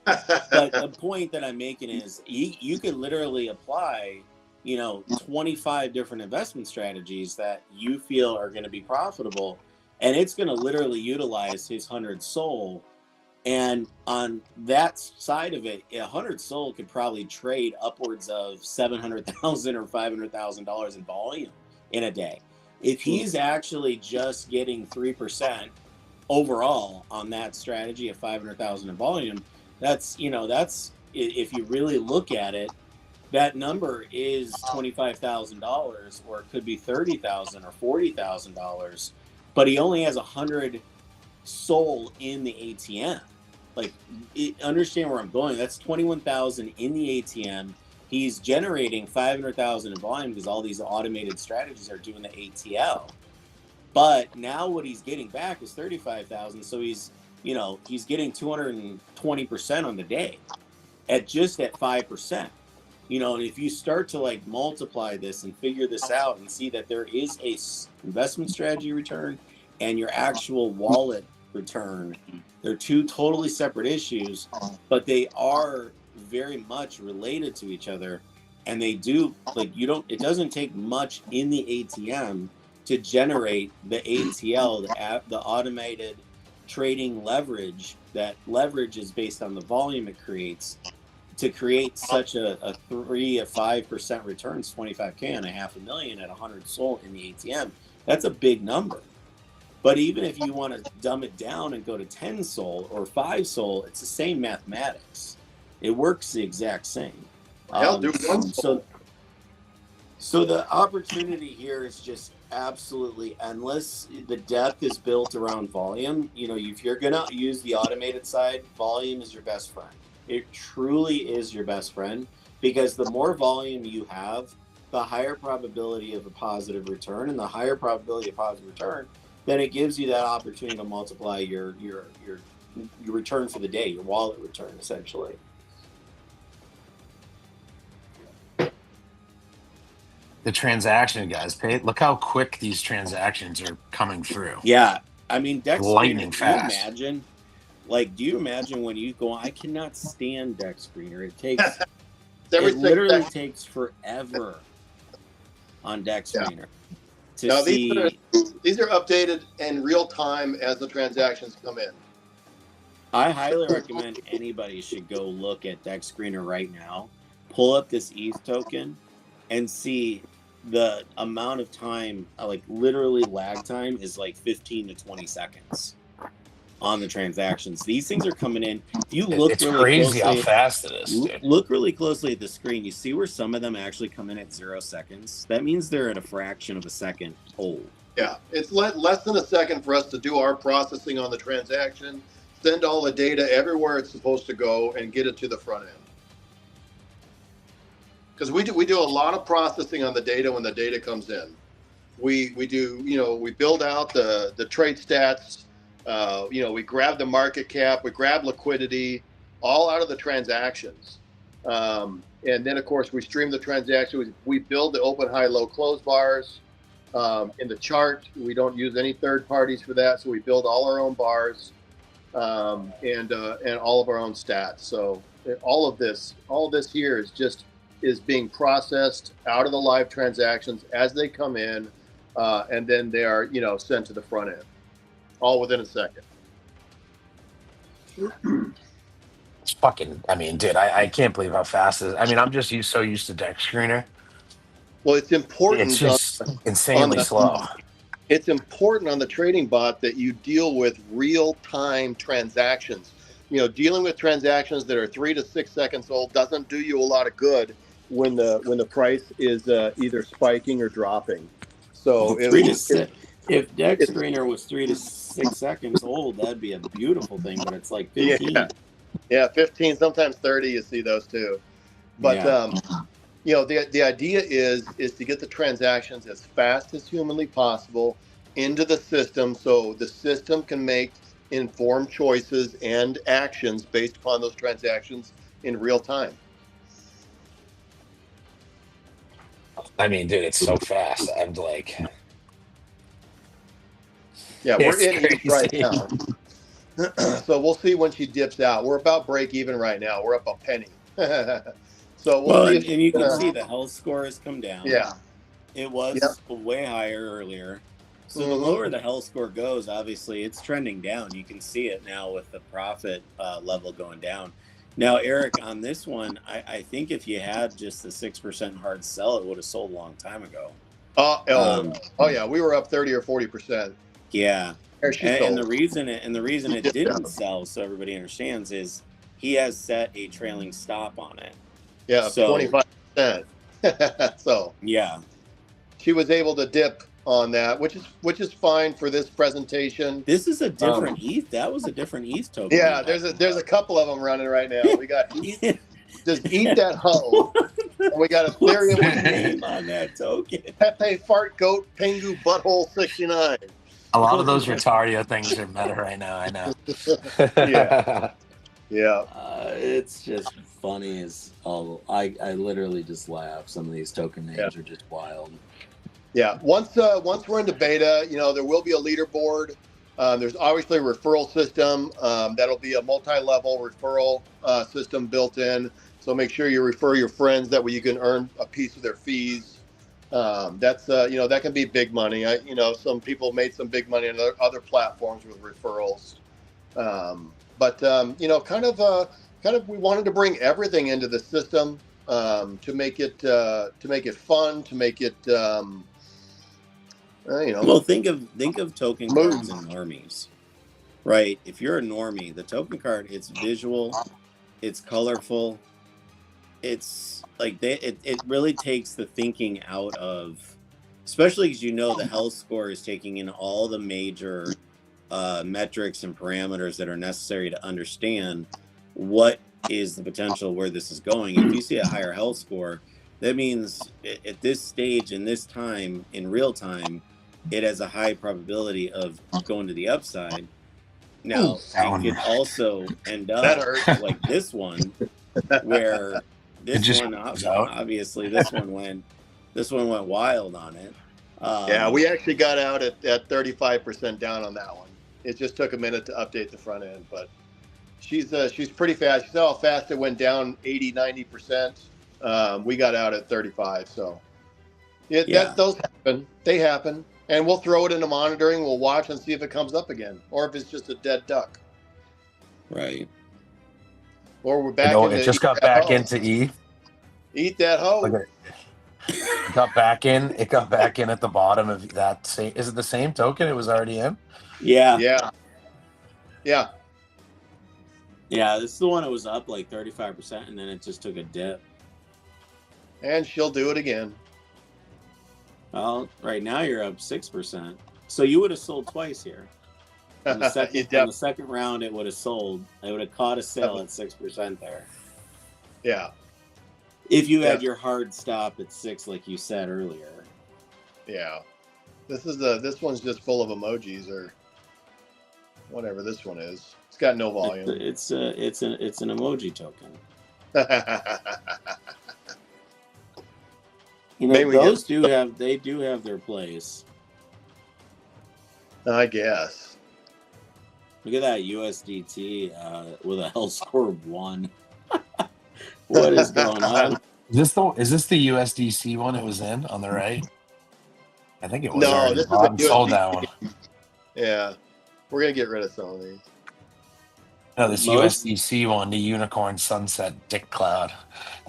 But the point that I'm making is you could literally apply 25 different investment strategies that you feel are going to be profitable, and it's going to literally utilize his 100 SOL. And on that side of it, 100 SOL could probably trade upwards of $700,000 or $500,000 in volume in a day. If he's actually just getting 3% overall on that strategy of 500,000 in volume, that's if you really look at it, that number is $25,000, or it could be $30,000 or $40,000, but he only has 100 SOL in the ATM. Like, understand where I'm going. That's 21,000 in the ATM. He's generating 500,000 in volume because all these automated strategies are doing the ATL. But now what he's getting back is 35,000. So he's getting 220% on the day at 5%. And if you start to multiply this and figure this out and see that there is a investment strategy return and your actual wallet return, they're two totally separate issues, but they are very much related to each other. And they do, it doesn't take much in the ATM to generate the ATL, the automated trading leverage. That leverage is based on the volume it creates. To create such a 5% returns, 25K and $500,000 at 100 SOL in the ATM, that's a big number. But even if you want to dumb it down and go to 10 SOL or 5 SOL, it's the same mathematics. It works the exact same. So the opportunity here is just absolutely endless. The depth is built around volume. If you're going to use the automated side, volume is your best friend. It truly is your best friend, because the more volume you have, the higher probability of a positive return, and the higher probability of positive return, then it gives you that opportunity to multiply your return for the day, your wallet return, essentially. The transaction, guys, look how quick these transactions are coming through. Yeah, I mean, Dex lightning Screener, fast. Do you imagine when you go? I cannot stand Dex Screener. It takes it literally takes forever on Dex Screener. These are updated in real time as the transactions come in. I highly recommend anybody should go look at Dex Screener right now, pull up this ETH token, and see the amount of time, literally lag time is 15 to 20 seconds on the transactions. These things are coming in. If you look, it's really crazy closely, how fast it is. Dude. Look really closely at the screen. You see where some of them actually come in at 0 seconds? That means they're at a fraction of a second old. Yeah, it's less than a second for us to do our processing on the transaction, send all the data everywhere it's supposed to go, and get it to the front end. because we do a lot of processing on the data when the data comes in. We do, we build out the trade stats. We grab the market cap, we grab liquidity, all out of the transactions. And then, of course, we stream the transactions. We build the open, high, low, close bars. In the chart, we don't use any third parties for that, so we build all our own bars and all of our own stats. So all of this here is being processed out of the live transactions as they come in, and then they are sent to the front end, all within a second. It's fucking. I mean, dude, I can't believe how fast it is. I mean, I'm just so used to deck screener. Well, it's important. It's just insanely slow. It's important on the trading bot that you deal with real-time transactions. Dealing with transactions that are 3 to 6 seconds old doesn't do you a lot of good when the price is either spiking or dropping. So if deck screener was 3 to 6 seconds old, that'd be a beautiful thing. But it's like 15. Yeah, 15, sometimes 30. You see those too. But the idea is to get the transactions as fast as humanly possible into the system, so the system can make informed choices and actions based upon those transactions in real time. I mean, dude, it's so fast. I'm like, yeah, we're it's in it right crazy. now. So we'll see when she dips out. We're about break even right now. We're up a penny. So we'll see. And you can see the health score has come down. Yeah, it was way higher earlier. So the lower the health score goes, obviously it's trending down. You can see it now with the profit level going down. Now, Eric, on this one, I think if you had just the 6% hard sell, it would have sold a long time ago. Yeah, we were up 30 or 40%. Yeah, and the reason it didn't sell, so everybody understands, is he has set a trailing stop on it. Yeah, so 25%. So yeah, she was able to dip on that, which is fine for this presentation. This is a different ETH. That was a different ETH token. Yeah, there's a couple of them running right now. We got just eat that hoe. And we got Ethereum with name on that token. Pepe Fart Goat Pengu Butthole 69. A lot of those Retario things are meta right now. I know. Yeah. It's just funny as all. I literally just laugh. Some of these token names are just wild. Yeah. Once we're into beta, there will be a leaderboard. There's obviously a referral system. That'll be a multi-level referral system built in. So make sure you refer your friends. That way you can earn a piece of their fees. That's that can be big money. Some people made some big money on other platforms with referrals. But kind of we wanted to bring everything into the system to make it fun, to make it Well, think of token cards and normies, right? If you're a normie, the token card, it's visual, it's colorful, it's like it really takes the thinking out of, especially because the health score is taking in all the major metrics and parameters that are necessary to understand what is the potential where this is going. If you see a higher health score, that means at this stage, in this time, in real time, it has a high probability of going to the upside. Now, it could also end up like this one, where this one obviously this one went wild on it. Yeah, we actually got out at 35% down on that one. It just took a minute to update the front end, but she's pretty fast. You saw how fast it went down 80-90%. We got out at 35, so those happen. They happen. And we'll throw it into monitoring. We'll watch and see if it comes up again, or if it's just a dead duck. Right. Or we're back. It just got back into E. Eat that hoe. It got back in. It got back in at the bottom of that same. Is it the same token it was already in? Yeah. Yeah. This is the one that was up like 35%, and then it just took a dip. And she'll do it again. Well, right now you're up 6%. So you would have sold twice here. On the second round, it would have sold. It would have caught a sale at 6% there. Yeah. If you had your hard stop at 6, like you said earlier. Yeah. This one's just full of emojis or whatever this one is. It's got no volume. It's an emoji token. You know, those do have their place. I guess. Look at that USDT with a L score of 1. What is going on? Is this the USDC one it was in on the right? I think it was. No, this is the sold that one. Yeah, we're gonna get rid of some of these. No, this USDC one, the Unicorn Sunset Dick Cloud.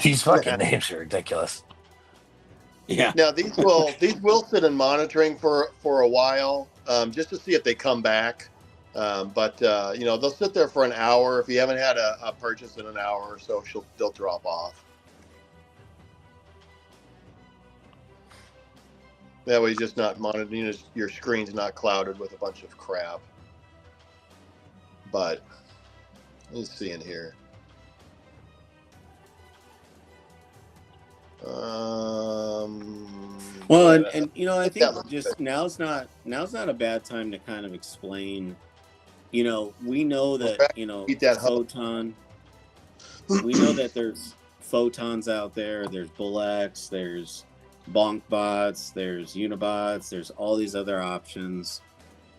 These fucking names are ridiculous. Yeah. Now these will sit in monitoring for a while, just to see if they come back. But you know, they'll sit there for an hour. If you haven't had a purchase in an hour or so, they'll drop off. That way, just not monitoring. Your screen's not clouded with a bunch of crap. But let's see in here. Well, and you know, I think just now's not a bad time to kind of explain. You know, we know that, you know, Photon. We know that there's Photons out there. There's BullX. There's Bonk bots. There's Unibots. There's all these other options,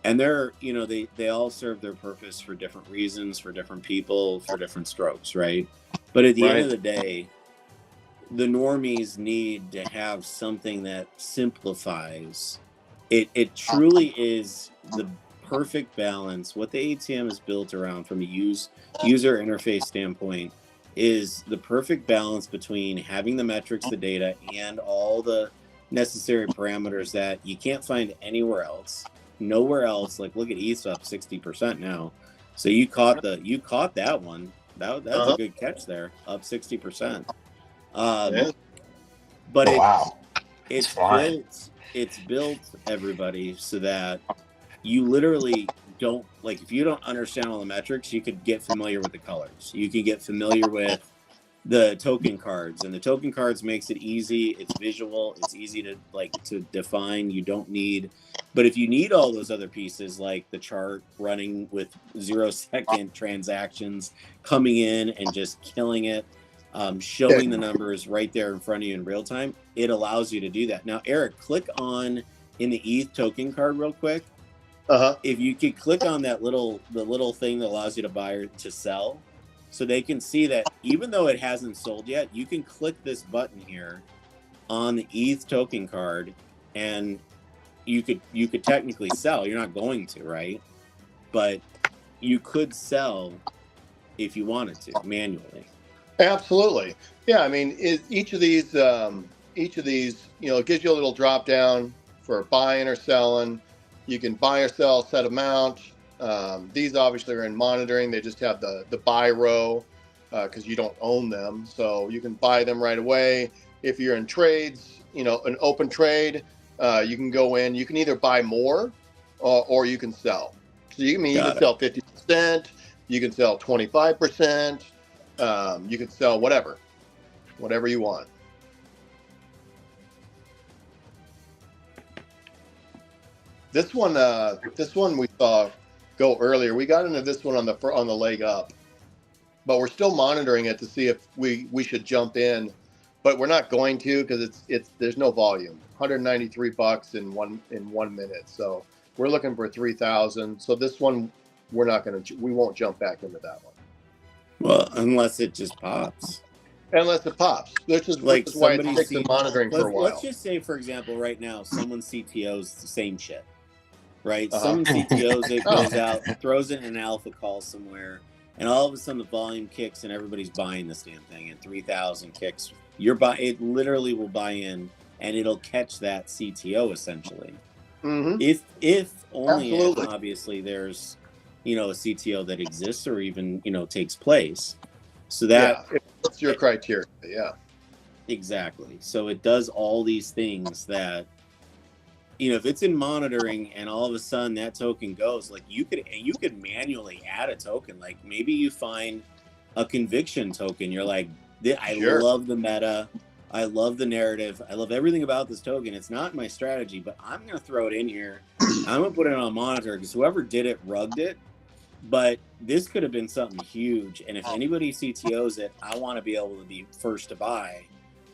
and they're, you know, they all serve their purpose for different reasons, for different people, for different strokes, right? But at the end of the day, the normies need to have something that simplifies. It truly is the perfect balance. What the ATM is built around from a user interface standpoint is the perfect balance between having the metrics, the data, and all the necessary parameters that you can't find anywhere else. Nowhere else. Like, look at ETH up 60% now. So you caught that one. That's a good catch there, up 60%. But it's built, everybody, so that you literally don't, like, if you don't understand all the metrics, you could get familiar with the colors. You can get familiar with the token cards, and the token cards makes it easy. It's visual. It's easy to define. You don't need, but if you need all those other pieces, like the chart running with 0-second transactions coming in and just killing it, showing the numbers right there in front of you in real time, it allows you to do that. Now, Eric, click on in the ETH token card real quick. If you could click on that the little thing that allows you to buy or to sell, so they can see that even though it hasn't sold yet, you can click this button here on the ETH token card, and you could technically sell. You're not going to, right? But you could sell if you wanted to manually. Absolutely. Yeah, I mean, each of these, you know, it gives you a little drop down for buying or selling. You can buy or sell a set amount. These obviously are in monitoring. They just have the buy row because you don't own them. So you can buy them right away. If you're in trades, you know, an open trade, you can go in. You can either buy more or you can sell. So you can sell 50%. You can sell 25%. You can sell whatever you want. This one we saw go earlier. We got into this one on the leg up, but we're still monitoring it to see if we should jump in, but we're not going to because there's no volume. $193 in 1 minute. So we're looking for 3,000. So this one we won't jump back into that one. Well, unless it just pops. Unless it pops. This is why it sticks in monitoring for a while. Let's just say, for example, right now, someone's CTO's the same shit. Right? Some CTOs, it goes out, throws it in an alpha call somewhere, and all of a sudden the volume kicks and everybody's buying this damn thing, and 3,000 kicks. It literally will buy in, and it'll catch that CTO essentially. Mm-hmm. If only, obviously, there's, you know, a CTO that exists or even, you know, takes place. So that what's your criteria? Yeah, exactly. So it does all these things that, you know, if it's in monitoring and all of a sudden that token goes, like you could manually add a token. Like maybe you find a conviction token. You're like, I Sure. love the meta. I love the narrative. I love everything about this token. It's not my strategy, but I'm going to throw it in here. I'm going to put it on a monitor because whoever did it rugged it. But this could have been something huge. And if anybody CTOs it, I want to be able to be first to buy.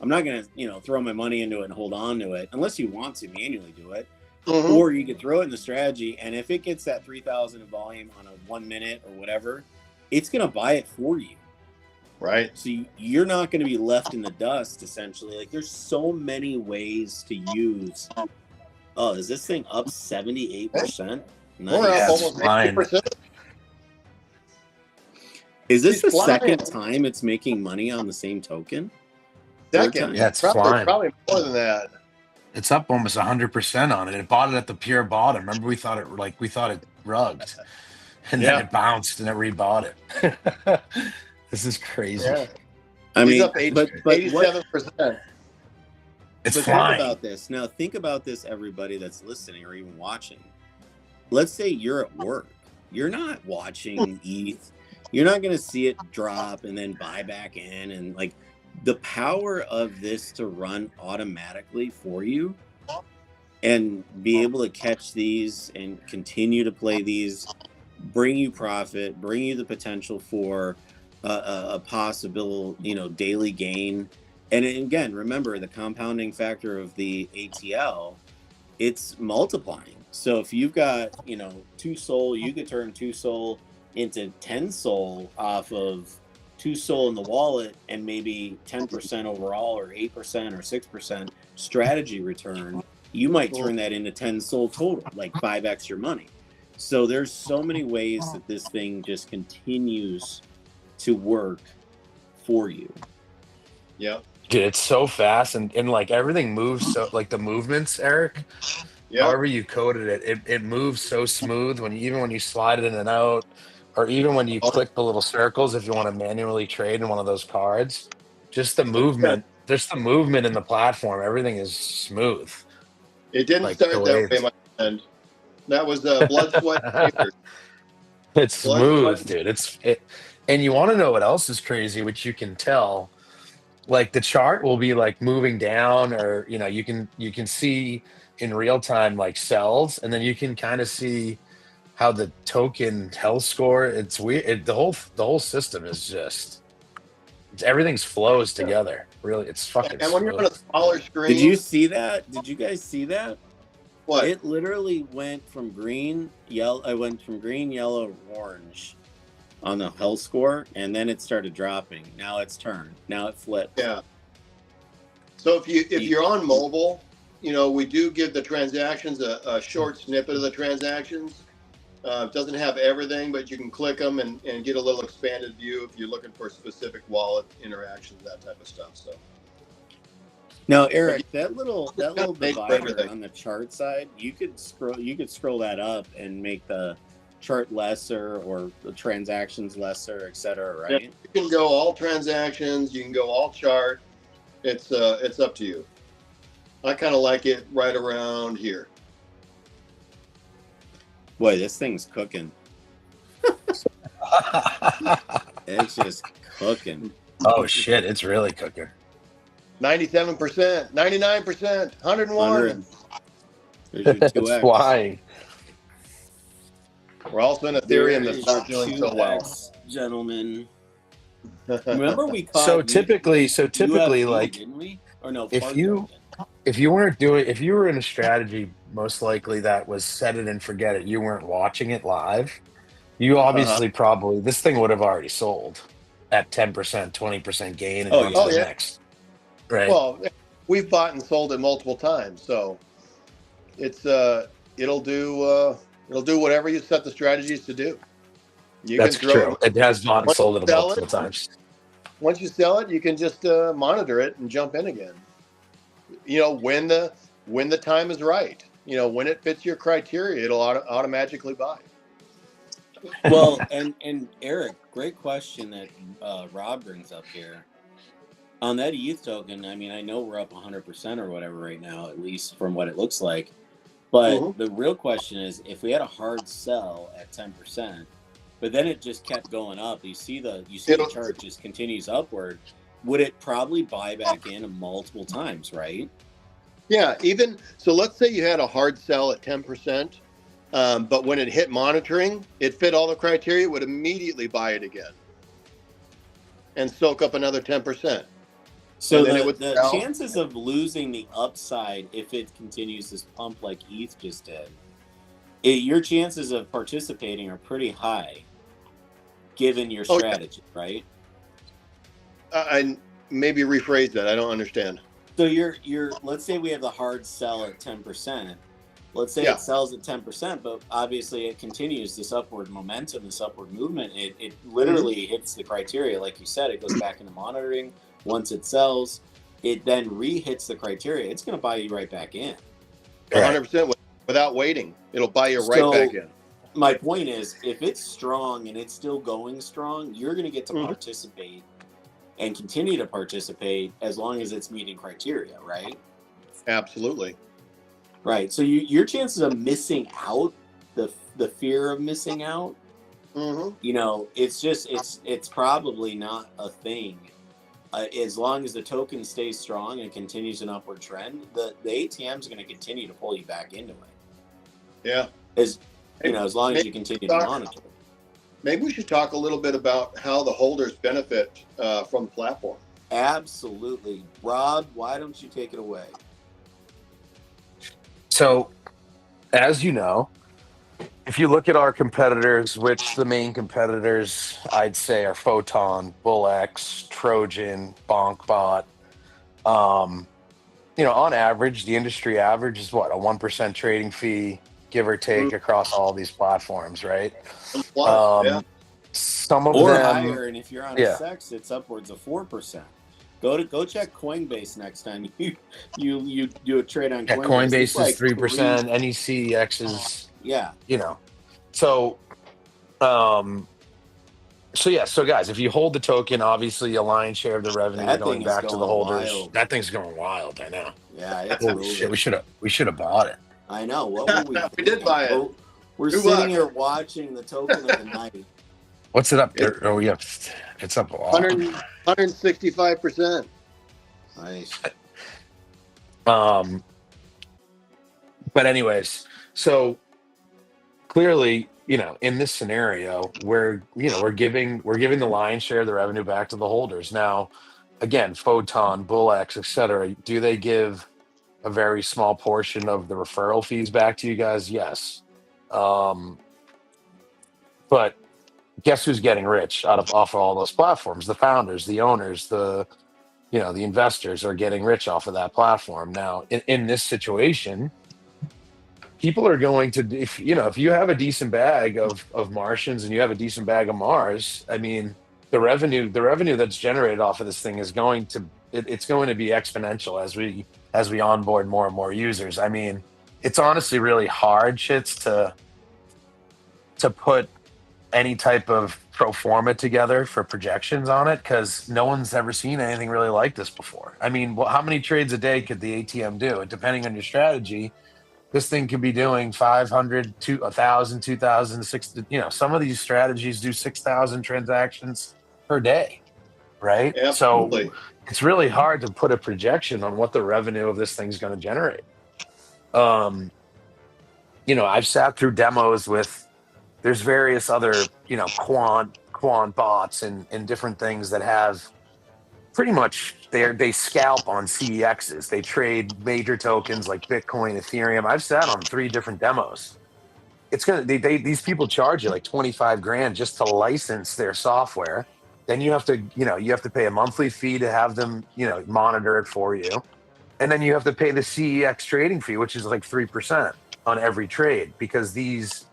I'm not going to, throw my money into it and hold on to it unless you want to manually do it. Mhm. Or you could throw it in the strategy. And if it gets that 3,000 in volume on a 1 minute or whatever, it's going to buy it for you. Right. So you're not going to be left in the dust, essentially. Like, there's so many ways to use. Oh, is this thing up 78%? Nice. We're up Yeah, it's almost fine. 80%. Is this She's the flying. second time it's making money on the same token? Third Second. time? Yeah, it's probably, flying. probably more than that. It's up almost 100% on it. It bought it at the pure bottom. Remember, we thought it rugged, and then Yeah. it bounced and it rebought it. This is crazy. Yeah. I He's mean, up but what, 87%. It's but flying. think about this. Now, think about this, everybody that's listening or even watching. Let's say you're at work. You're not watching ETH. You're not going to see it drop and then buy back in. And like the power of this to run automatically for you and be able to catch these and continue to play these, bring you profit, bring you the potential for a possible, daily gain. And again, remember the compounding factor of the ATL, it's multiplying. So if you've got, 2 SOL, you could turn 2 SOL into 10 SOL off of 2 SOL in the wallet and maybe 10% overall or 8% or 6% strategy return. You might turn that into 10 SOL total, like 5x your money. So there's so many ways that this thing just continues to work for you. Yep. Dude, it's so fast and like everything moves so like the movements, Eric. Yep. However you coded it moves so smooth even when you slide it in and out, or even when you click the little circles if you want to manually trade in one of those cards. Just the movement in the platform. Everything is smooth. It didn't Like start the that way way, my friend. That was blood, sweat, and tears. it's Blood, smooth, sweat, dude. And you want to know what else is crazy, which you can tell. Like the chart will be like moving down, or you can see in real time like cells, and then you can kind of see how the token health score. It's weird. The whole system is just everything's flows together. Really, it's fucking And when you're on a smooth. smaller screen, Did you see that? Did you guys see that? what? It literally went from green, yellow. I went from green, yellow, orange on the health score, and then it started dropping. Now it's turned. Now it flipped. Yeah. So if you're on mobile, we do give the transactions a short snippet of the transactions. It doesn't have everything, but you can click them and get a little expanded view if you're looking for specific wallet interactions, that type of stuff. So Now, Eric, that little Make for divider everything. on the chart side, you could scroll that up and make the chart lesser or the transactions lesser, et cetera, right? Yeah, you can go all transactions, you can go all chart. It's up to you. I kind of like it right around here. Boy, this thing's cooking. It's just cooking. Oh shit, it's really cooking. 97%, 99%, 101. 100. There's your 2x. It's flying. We're also in Ethereum that's not doing so well. 2x, gentlemen. Remember we caught So typically, UFC, like didn't we? Or no, if Park you token. if you were in a strategy, most likely that was set it and forget it. You weren't watching it live. You obviously probably this thing would have already sold at 10%, 20% gain and went to the next. Right. Well, we've bought and sold it multiple times, so it's it'll do whatever you set the strategies to do. That's true. It has bought and sold it multiple times. Once you sell it, you can just monitor it and jump in again. When the time is right. When it fits your criteria, it'll automatically buy. Well, and Eric, great question that Rob brings up here. On that ETH token, I mean, I know we're up 100% or whatever right now, at least from what it looks like. But the real question is, if we had a hard sell at 10%, but then it just kept going up, you see the chart just continues upward. would it probably buy back in multiple times, right? Yeah, even so, let's say you had a hard sell at 10%, but when it hit monitoring, it fit all the criteria, it would immediately buy it again and soak up another 10%. So And then it would the sell. chances of losing the upside if it continues this pump like ETH just did, your chances of participating are pretty high, given your strategy, right? And maybe rephrase that. I don't understand. So you're let's say we have the hard sell at 10%. Let's say it sells at 10%, but obviously it continues this upward momentum, this upward movement. It literally hits the criteria, like you said. It goes back into monitoring. Once it sells, it then re-hits the criteria. It's going to buy you right back in. 100% without waiting. It'll buy you right back in. My point is, if it's strong and it's still going strong, you're going to get to participate and continue to participate as long as it's meeting criteria, right? Absolutely. Right. So your chances of missing out, the fear of missing out, you know, it's probably not a thing. As long as the token stays strong and continues an upward trend, the ATM is going to continue to pull you back into it. Yeah. As long as you continue to monitor. Maybe we should talk a little bit about how the holders benefit from the platform. Absolutely. Rob, why don't you take it away? So, as you know, if you look at our competitors, which the main competitors I'd say are Photon, BullX, Trojan, BonkBot. On average, the industry average is what, a 1% trading fee, give or take, across all these platforms, right? Some of or them higher, and if you're on a SEX, it's upwards of 4%. Go check Coinbase next time you do a trade on Coinbase. Coinbase is 3%. NECX is So guys, if you hold the token, obviously a lion's share of the revenue is going back to the holders. Wild. That thing's going wild. I know. Yeah, it's holy shit. We should have bought it. I know. What were we? We did buy it. We're sitting here watching the token of the night. What's it up there? Oh yeah, it's up a lot. 165%. Nice. But anyways, so clearly, in this scenario, we're giving the lion's share of the revenue back to the holders. Now, again, Photon, BullX, etc. Do they give a very small portion of the referral fees back to you guys? Yes. But guess who's getting rich off of all those platforms? The founders, the owners, the investors are getting rich off of that platform. Now, in this situation, people are going to, if you have a decent bag of Martians and you have a decent bag of Mars, I mean, the revenue that's generated off of this thing is going to be exponential as we onboard more and more users. I mean, it's honestly really hard, to put any type of pro forma together for projections on it, because no one's ever seen anything really like this before. I mean, how many trades a day could the ATM do? Depending on your strategy, this thing could be doing 500 to 1,000, 2,000, 6,000. Some of these strategies do 6,000 transactions per day, right? Absolutely. So it's really hard to put a projection on what the revenue of this thing's going to generate. I've sat through demos with, there's various other, quant bots and different things that have pretty much they scalp on CEXs. They trade major tokens like Bitcoin, Ethereum. I've sat on 3 different demos. These people charge you like 25 grand just to license their software. Then you have to pay a monthly fee to have them, monitor it for you. And then you have to pay the CEX trading fee, which is like 3% on every trade, because these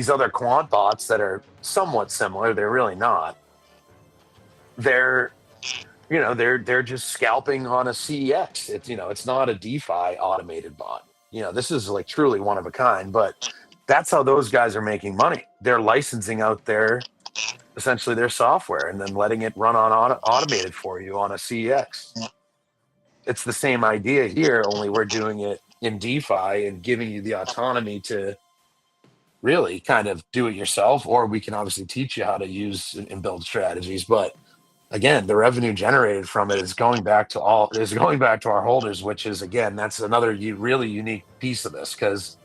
other quant bots that are somewhat similar, they're really not. They're just scalping on a CEX. It's not a DeFi automated bot. This is like truly one of a kind, but that's how those guys are making money. They're licensing out essentially their software and then letting it run on automated for you on a CEX. It's the same idea here, only we're doing it in DeFi and giving you the autonomy to really kind of do it yourself, or we can obviously teach you how to use and build strategies. But again, the revenue generated from it is going back to our holders, which is, again, that's another really unique piece of this, because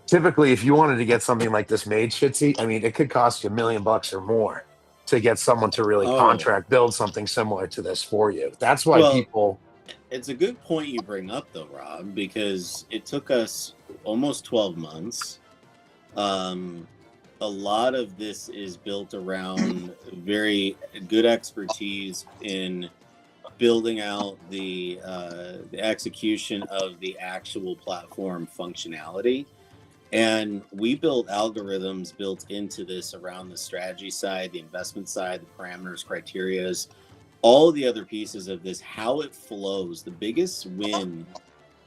typically if you wanted to get something like this made, Shitsy, I mean, it could cost you $1 million or more to get someone to really Oh, build something similar to this for you. That's why well, people. it's a good point you bring up, though, Rob, because it took us almost 12 months. A lot of this is built around very good expertise in building out the execution of the actual platform functionality. And we built algorithms built into this around the strategy side, the investment side, the parameters, criterias, all the other pieces of this, how it flows. The biggest win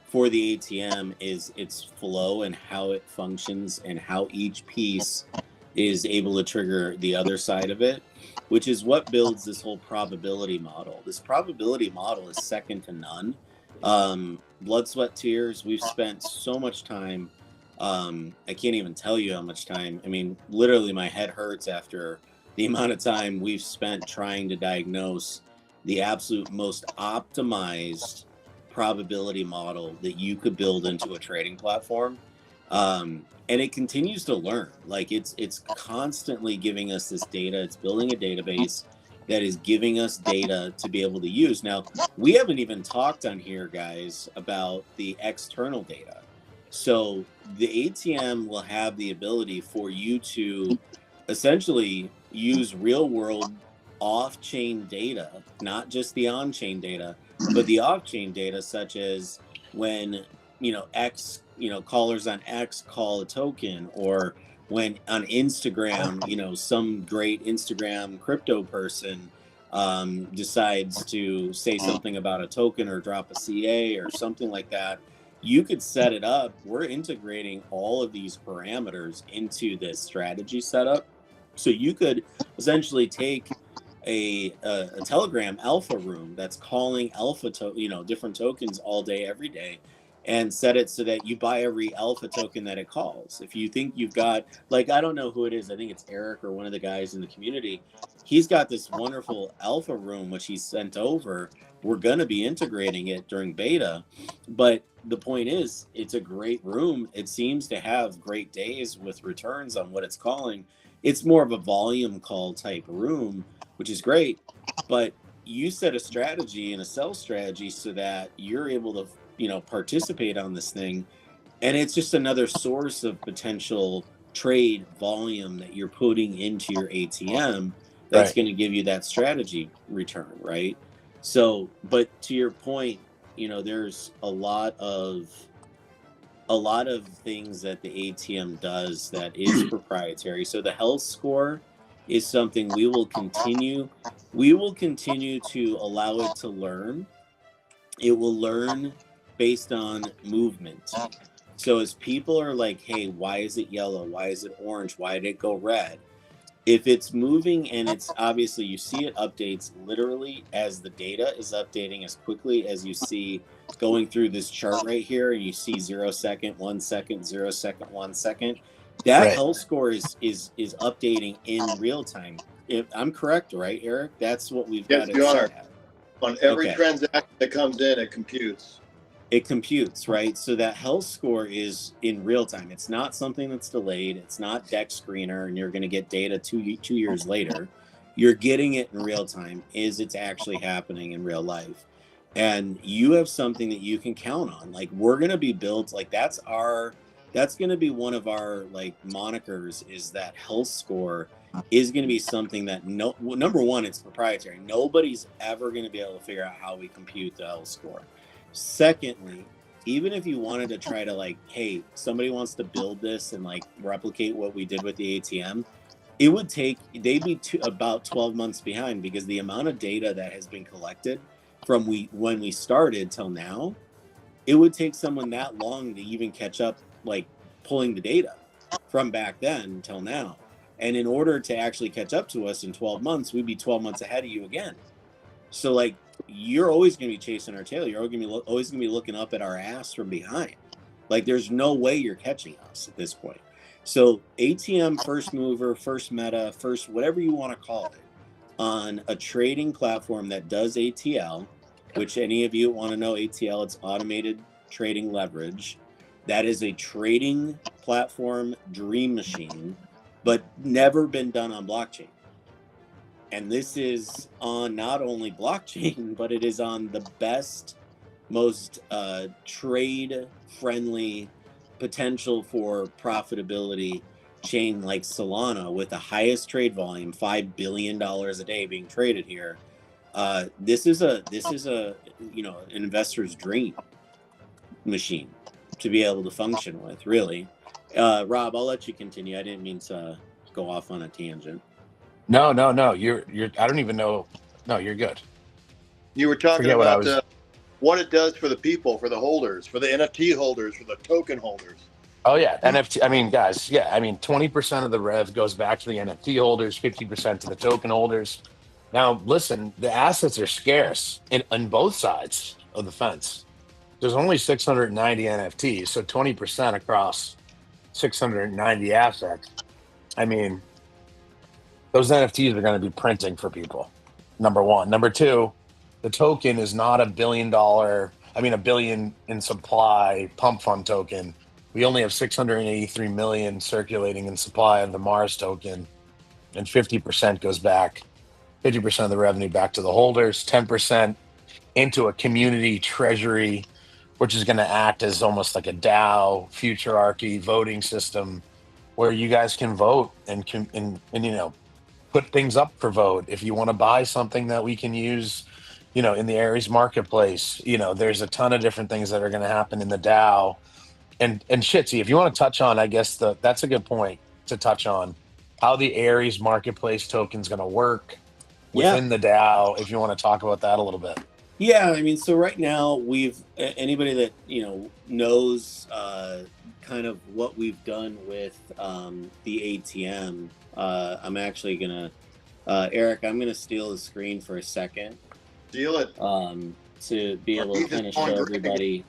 for the ATM is its flow and how it functions and how each piece is able to trigger the other side of it, which is what builds this whole probability model. This probability model is second to none. Blood, sweat, tears. We've spent so much time. I can't even tell you how much time. I mean, literally, my head hurts after the amount of time we've spent trying to diagnose the absolute most optimized probability model that you could build into a trading platform. And it continues to learn. Like it's constantly giving us this data. It's building a database that is giving us data to be able to use. Now, we haven't even talked on here, guys, about the external data. So the ATM will have the ability for you to essentially use real world off-chain data, not just the on-chain data, but the off-chain data, such as when X, callers on X call a token, or when on Instagram, some great Instagram crypto person decides to say something about a token or drop a CA or something like that. You could set it up. We're integrating all of these parameters into this strategy setup. So you could essentially take a Telegram alpha room that's calling different tokens all day, every day, and set it so that you buy every alpha token that it calls. If you think you've got, like, I don't know who it is, I think it's Eric or one of the guys in the community. He's got this wonderful alpha room, which he's sent over. We're going to be integrating it during beta. But the point is, it's a great room. It seems to have great days with returns on what it's calling. It's more of a volume call type room, which is great. But you set a strategy and a sell strategy so that you're able to participate on this thing, and it's just another source of potential trade volume that you're putting into your ATM that's Right. going to give you that strategy return, right? So, but to your point, there's a lot of things that the ATM does that is proprietary. So the health score is something we will continue to allow it to learn. It will learn based on movement. So as people are like, hey, why is it yellow? Why is it orange? Why did it go red? If it's moving, and it's obviously, you see it updates literally as the data is updating, as quickly as you see going through this chart right here, and you see 0 second, 1 second, 0 second, 1 second. That Right. health score is updating in real time. If I'm correct, right, Eric? That's what we've Yes, got it you are. set at. On every Okay. transaction that comes in, it computes. It computes, right? So that health score is in real time. It's not something that's delayed. It's not Dex Screener, and you're going to get data two years later. You're getting it in real time. It's actually happening in real life, and you have something that you can count on. Like, we're going to be built. Like, that's going to be one of our like monikers, is that health score is going to be something that number one, it's proprietary. Nobody's ever going to be able to figure out how we compute the health score. Secondly, even if you wanted to try to like, hey, somebody wants to build this and like replicate what we did with the ATM, it would take, they'd be about 12 months behind, because the amount of data that has been collected from when we started till now, it would take someone that long to even catch up, like pulling the data from back then till now. And in order to actually catch up to us in 12 months, we'd be 12 months ahead of you again. So like, you're always going to be chasing our tail. You're always going to be looking up at our ass from behind. Like, there's no way you're catching us at this point. So ATM, first mover, first meta, first whatever you want to call it, on a trading platform that does ATL, which any of you want to know ATL, it's automated trading leverage. That is a trading platform dream machine, but never been done on blockchain. And this is on not only blockchain, but it is on the best, most trade-friendly potential for profitability chain like Solana, with the highest trade volume, $5 billion a day being traded here. This is a an investor's dream machine to be able to function with, really. Rob, I'll let you continue. I didn't mean to go off on a tangent. No. You're. I don't even know. No, you're good. You were talking Forget what I about was. what it does for the people, for the holders, for the NFT holders, for the token holders. Oh yeah, NFT. I mean, guys. Yeah, I mean, 20% of the rev goes back to the NFT holders, 50% to the token holders. Now, listen, the assets are scarce on both sides of the fence. There's only 690 NFTs, so 20% across 690 assets. I mean, those NFTs are going to be printing for people. Number one. Number two, the token is not $1 billion. I mean, $1 billion in supply pump fund token. We only have 683 million circulating in supply of the Mars token, and 50% goes back. 50% of the revenue back to the holders. 10% into a community treasury, which is going to act as almost like a DAO, futurarchy voting system, where you guys can vote and put things up for vote. If you want to buy something that we can use, in the Aries marketplace, there's a ton of different things that are going to happen in the DAO. And Shitzy, if you want to touch on, I guess that's a good point to touch on how the Aries marketplace token is going to work within the DAO. If you want to talk about that a little bit. Yeah, I mean, so right now anybody that knows kind of what we've done with the ATM. I'm actually gonna Eric, I'm gonna steal the screen for a second. Steal it. To be able to kind of show everybody.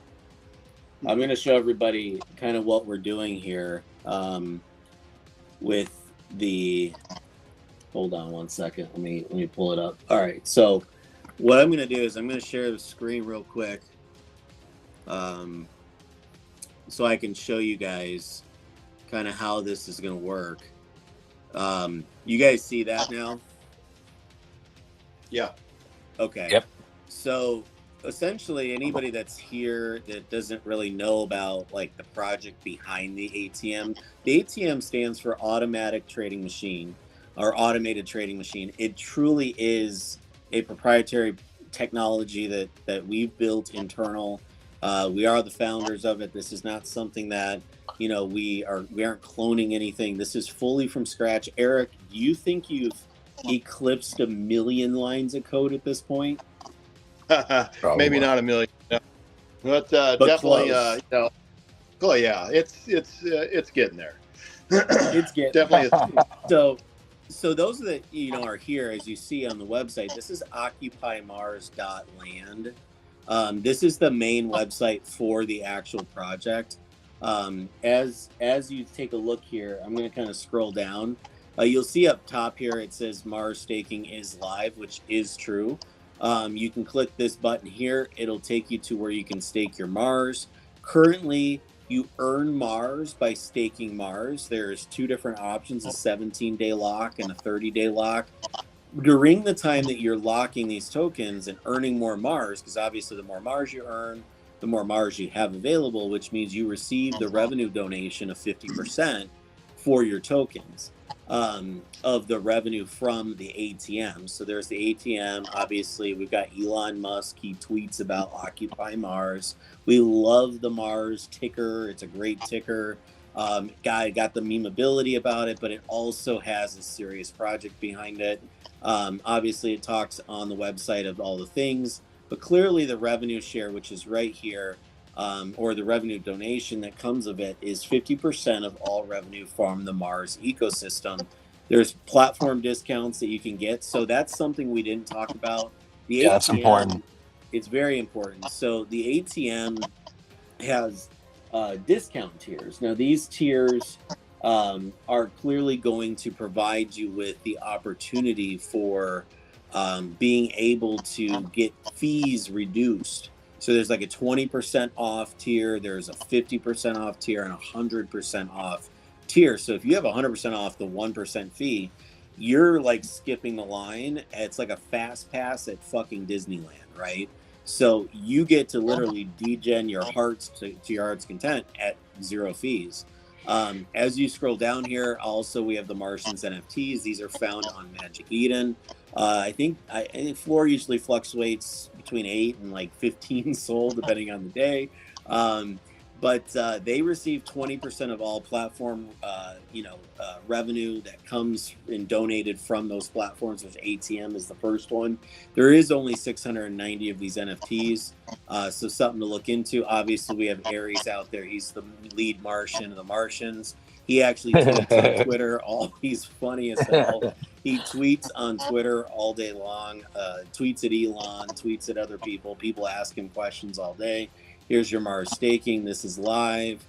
I'm going to show everybody kind of what we're doing here with the. Hold on one second. Let me pull it up. All right. So what I'm going to do is I'm going to share the screen real quick, so I can show you guys kind of how this is going to work. You guys see that now? Yeah. Okay. Yep. So essentially, anybody that's here that doesn't really know about like the project behind the ATM stands for Automatic Trading Machine, or Automated Trading Machine. It truly is a proprietary technology that we've built internal. We are the founders of it. This is not something that we aren't cloning anything. This is fully from scratch. Eric, do you think you've eclipsed 1 million lines of code at this point? Maybe not 1 million, but definitely, oh yeah, it's getting there. It's getting definitely. So those that are here, as you see on the website, this is occupymars.land. This is the main website for the actual project. As you take a look here, I'm going to kind of scroll down. You'll see up top here it says Mars staking is live, which is true. You can click this button here. It'll take you to where you can stake your Mars. Currently, you earn Mars by staking Mars. There's 2 different options, a 17-day lock and a 30-day lock. During the time that you're locking these tokens and earning more Mars, because obviously the more Mars you earn, the more Mars you have available, which means you receive the revenue donation of 50% for your tokens. Of the revenue from the ATM. So there's the ATM. Obviously, we've got Elon Musk. He tweets about Occupy Mars. We love the Mars ticker. It's a great ticker. Got the memeability about it, but it also has a serious project behind it. Obviously, it talks on the website of all the things, but clearly the revenue share, which is right here, or the revenue donation that comes of it, is 50% of all revenue from the Mars ecosystem. There's platform discounts that you can get. So that's something we didn't talk about. The ATM, that's important. It's very important. So the ATM has discount tiers. Now, these tiers are clearly going to provide you with the opportunity for being able to get fees reduced. So there's like a 20% off tier, there's a 50% off tier, and a 100% off tier. So if you have 100% off the 1% fee, you're like skipping the line. It's like a fast pass at fucking Disneyland, right? So you get to literally degen your hearts to your heart's content at zero fees. As you scroll down here, also we have the Martians NFTs. These are found on Magic Eden. I think floor usually fluctuates between 8 and like 15 sold depending on the day. But they receive 20% of all platform, revenue that comes and donated from those platforms, which ATM is the first one. There is only 690 of these NFTs, so something to look into. Obviously, we have Aries out there. He's the lead Martian of the Martians. He actually tweets on Twitter. He's funny as hell. He tweets on Twitter all day long, tweets at Elon, tweets at other people. People ask him questions all day. Here's your Mars staking. This is live.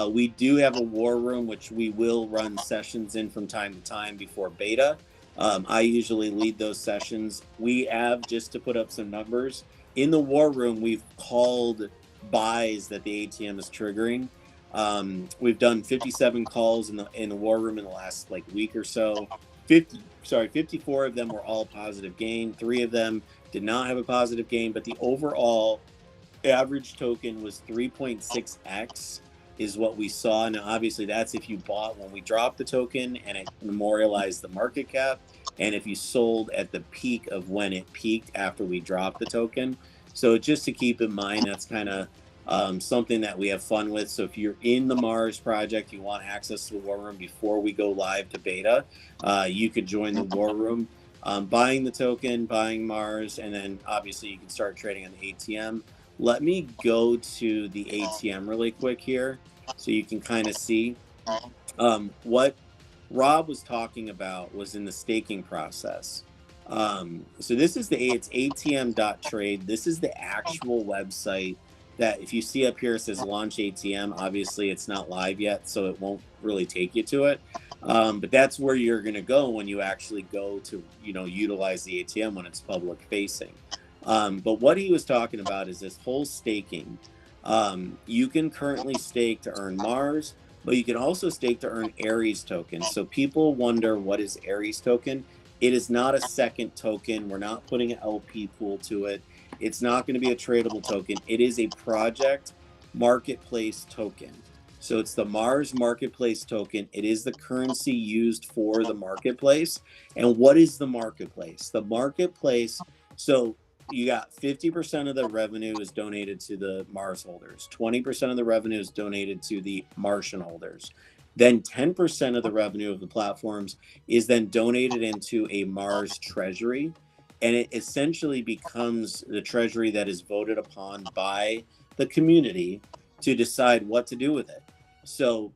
We do have a war room, which we will run sessions in from time to time before beta. I usually lead those sessions. We have, just to put up some numbers, in the war room, we've called buys that the ATM is triggering. We've done 57 calls in the war room in the last like week or so. 54 of them were all positive gain. 3 of them did not have a positive gain, but the overall average token was 3.6x is what we saw. Now, obviously, that's if you bought when we dropped the token and it memorialized the market cap, and if you sold at the peak of when it peaked after we dropped the token. So just to keep in mind, that's kind of something that we have fun with. So if you're in the Mars project, you want access to the war room before we go live to beta, you could join the war room, buying the token, buying Mars, and then obviously you can start trading on the ATM. Let me go to the ATM really quick here so you can kind of see what Rob was talking about was in the staking process. So this is it's atm.trade. This is the actual website that if you see up here, it says launch ATM. Obviously, it's not live yet, so it won't really take you to it. But that's where you're going to go when you actually go to, utilize the ATM when it's public facing. But what he was talking about is this whole staking. You can currently stake to earn Mars, but you can also stake to earn Aries token. So people wonder, what is Aries token? It is not a second token. We're not putting an LP pool to it. It's not going to be a tradable token. It is a project marketplace token. So it's the Mars marketplace token. It is the currency used for the marketplace. And what is the marketplace? The marketplace, so you got 50% of the revenue is donated to the Mars holders. 20% of the revenue is donated to the Martian holders. Then 10% of the revenue of the platforms is then donated into a Mars treasury. And it essentially becomes the treasury that is voted upon by the community to decide what to do with it. So,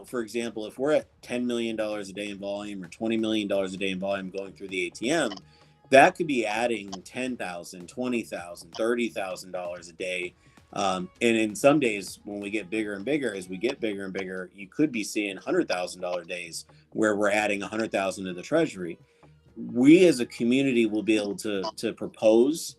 for example, if we're at $10 million a day in volume or $20 million a day in volume going through the ATM, that could be adding $10,000, $20,000, $30,000 a day. And in some days, when we get bigger and bigger, you could be seeing $100,000 days where we're adding $100,000 to the treasury. We as a community will be able to propose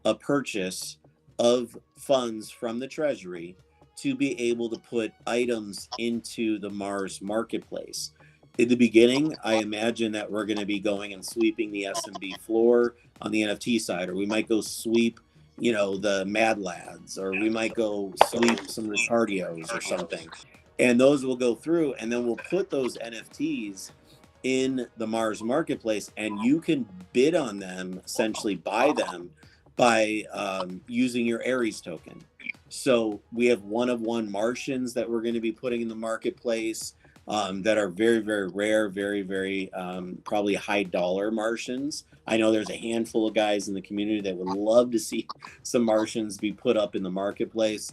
a purchase of funds from the treasury to be able to put items into the Mars marketplace. In the beginning, I imagine that we're going to be going and sweeping the SMB floor on the NFT side, or we might go sweep, the Mad Lads, or we might go sweep some Ricardios or something. And those will go through, and then we'll put those NFTs in the Mars marketplace, and you can bid on them, essentially buy them by using your Aries token. So we have one-of-one Martians that we're going to be putting in the marketplace. That are very, very rare, very, very probably high dollar Martians. I know there's a handful of guys in the community that would love to see some Martians be put up in the marketplace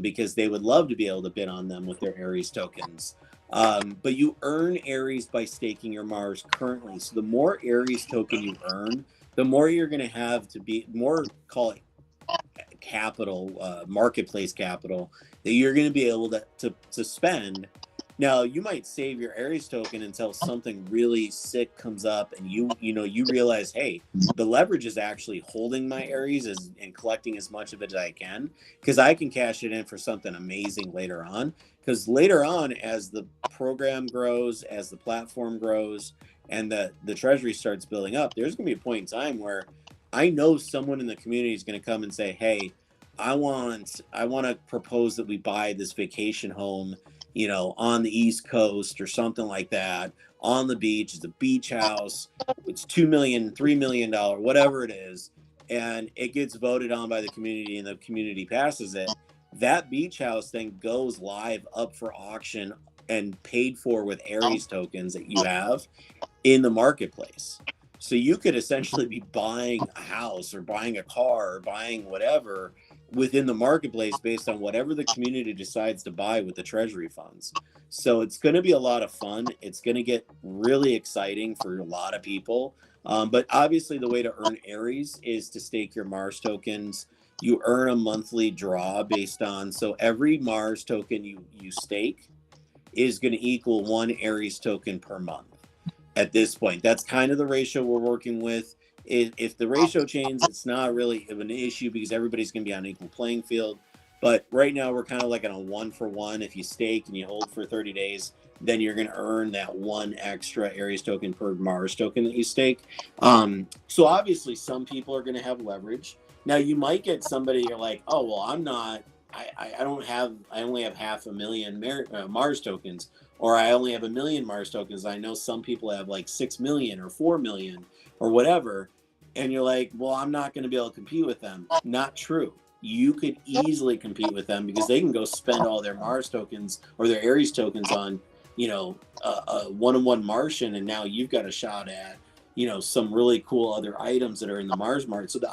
because they would love to be able to bid on them with their Aries tokens. But you earn Aries by staking your Mars currently. So the more Aries token you earn, the more you're going to have to be more, call it capital, marketplace capital, that you're going to be able to spend Now, you might save your Aries token until something really sick comes up and you realize, hey, the leverage is actually holding my Aries and collecting as much of it as I can, because I can cash it in for something amazing later on. Because later on, as the program grows, as the platform grows, and the treasury starts building up, there's going to be a point in time where I know someone in the community is going to come and say, hey, I want to propose that we buy this vacation home, on the East Coast or something like that, on the beach. It's a beach house. It's $2 million, $3 million, whatever it is. And it gets voted on by the community and the community passes it. That beach house then goes live up for auction and paid for with Aries tokens that you have in the marketplace. So you could essentially be buying a house or buying a car or buying whatever within the marketplace based on whatever the community decides to buy with the treasury funds. So it's going to be a lot of fun. It's going to get really exciting for a lot of people. But obviously the way to earn Aries is to stake your Mars tokens. You earn a monthly draw based on, so every Mars token you stake is going to equal 1 Aries token per month. At this point, that's kind of the ratio we're working with. If the ratio changes, it's not really an issue because everybody's going to be on an equal playing field. But right now, we're kind of like on a 1-for-1. If you stake and you hold for 30 days, then you're going to earn that 1 extra Aries token per Mars token that you stake. So obviously, some people are going to have leverage. Now, you might get somebody you're like, oh, well, I'm not. I only have 500,000 Mars tokens, or I only have 1 million Mars tokens. I know some people have like 6 million or 4 million or whatever. And you're like, well, I'm not going to be able to compete with them. Not true. You could easily compete with them because they can go spend all their Mars tokens or their Aries tokens on, a one-on-one Martian. And now you've got a shot at, some really cool other items that are in the Mars market. So the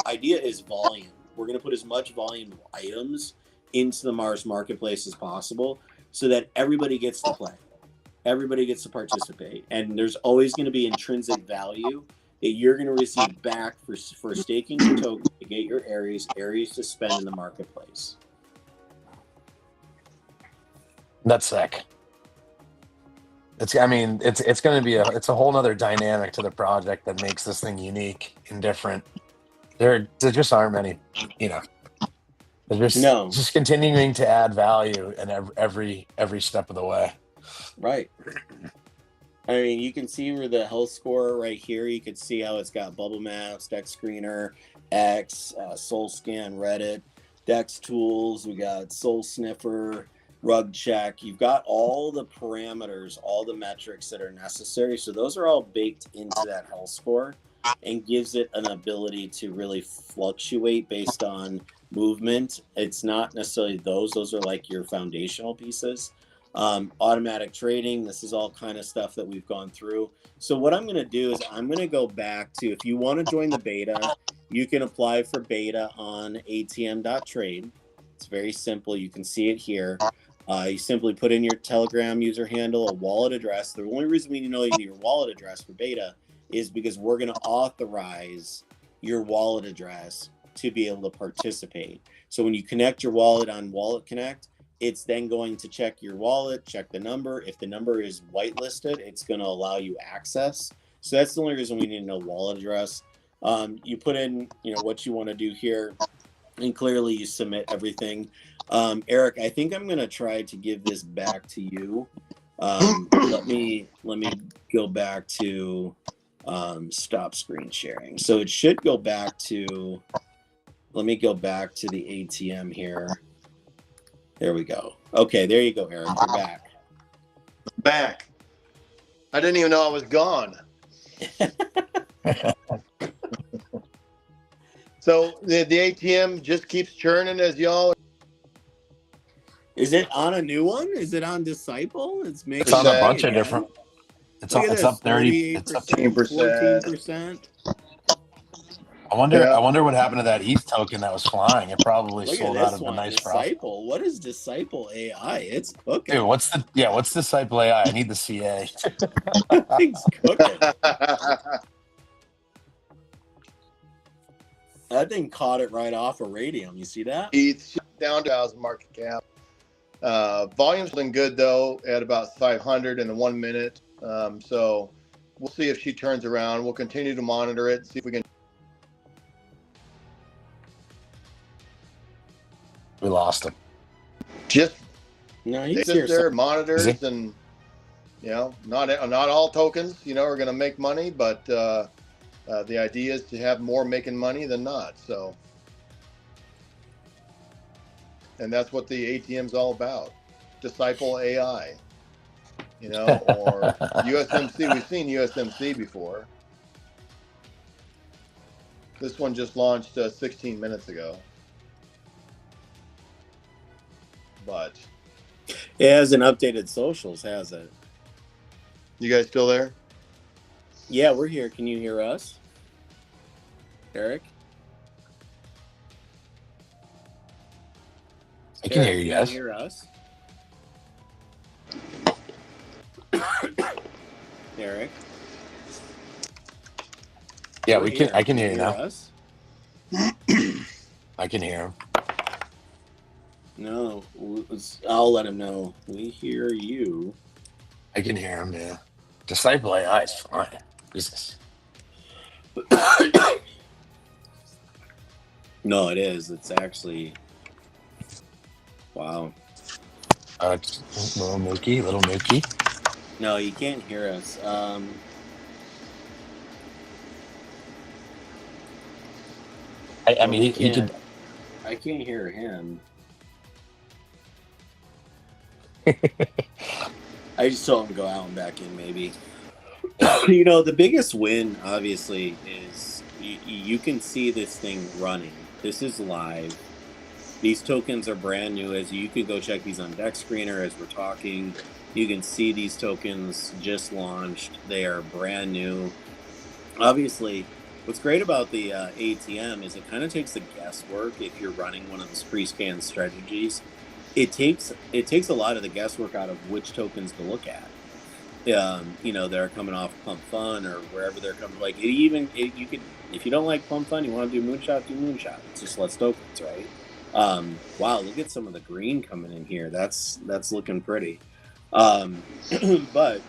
idea is volume. We're going to put as much volume of items into the Mars marketplace as possible so that everybody gets to play. Everybody gets to participate. And there's always going to be intrinsic value that you're going to receive back for staking your token to get your Aries to spend in the marketplace. That's sick. It's going to be it's a whole nother dynamic to the project that makes this thing unique and different. There just aren't many, They're just continuing to add value in every step of the way. Right. I mean, you can see where the health score right here. You can see how it's got bubble maps, Dex Screener, X, Soul Scan, Reddit, Dex Tools. We got Soul Sniffer, Rug Check. You've got all the parameters, all the metrics that are necessary. So those are all baked into that health score and gives it an ability to really fluctuate based on movement. It's not necessarily those are like your foundational pieces. Automatic trading, this is all kind of stuff that we've gone through. So what I'm going to do is I'm going to go back to, if you want to join the beta, you can apply for beta on atm.trade. It's very simple. You can see it here. You simply put in your Telegram user handle, a wallet address. The only reason we know you need your wallet address for beta is because we're going to authorize your wallet address to be able to participate. So when you connect your wallet on Wallet Connect, it's then going to check your wallet, check the number. If the number is whitelisted, it's going to allow you access. So that's the only reason we need to know wallet address. You put in, what you want to do here, and clearly you submit everything. Eric, I think I'm going to try to give this back to you. Let me go back to stop screen sharing. So it should go back to, let me go back to the ATM here. There we go. Okay, there you go, Eric. You're back. Back. I didn't even know I was gone. So the ATM just keeps churning as y'all. Is it on a new one? Is it on Disciple? It's on a bunch of different. It's up 30. It's up 14%. I wonder what happened to that ETH token that was flying. It probably sold out of a nice profit. What is Disciple AI? It's cooking. Dude, what's Disciple AI? I need the CA. Thing's cooking. That thing caught it right off of Radium. You see that? ETH down to house market cap. Volume's been good though at about 500 in the 1 minute. So we'll see if she turns around. We'll continue to monitor it, see if we can. We lost him. Just No, they he's sit here. there, monitors, and not all tokens, are going to make money, but the idea is to have more making money than not. So, and that's what the ATM's all about. Disciple AI, or USMC. We've seen USMC before. This one just launched 16 minutes ago. But It hasn't updated socials, has it? you guys still there? Yeah, we're here. Can you hear us, Eric? I can hear you Can guys. you hear us? Eric? Yeah, We're we can. here. I can hear you now. Us? I can hear him. No, I'll let him know. We hear you. I can hear him. Yeah. Disciple AI is fine. Jesus. No, it is. It's actually. Wow. Little Mookie. No, you can't hear us. I mean, he could. I can't hear him. I just told him to go out and back in, maybe. The biggest win, obviously, is you can see this thing running. This is live. These tokens are brand new. As you can go check these on Deck Screener as we're talking. You can see these tokens just launched. They are brand new. Obviously, what's great about the ATM is it kind of takes the guesswork if you're running one of those pre-scan strategies. It takes a lot of the guesswork out of which tokens to look at. They're coming off Pump Fun or wherever they're coming. Like you could, if you don't like Pump Fun, you want to do Moonshot, do Moonshot. It's just less tokens, right? Wow, look at some of the green coming in here. That's looking pretty. But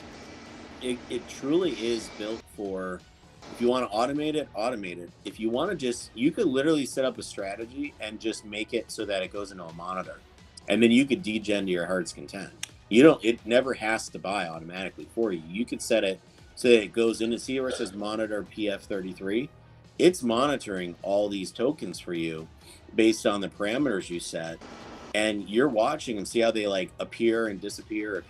it truly is built for. If you want to automate it. If you want to you could literally set up a strategy and just make it so that it goes into a monitor. And then you could degen to your heart's content. It never has to buy automatically for you. You could set it so that it goes into, see where it says monitor PF33. It's monitoring all these tokens for you based on the parameters you set. And you're watching them, see how they like appear and disappear.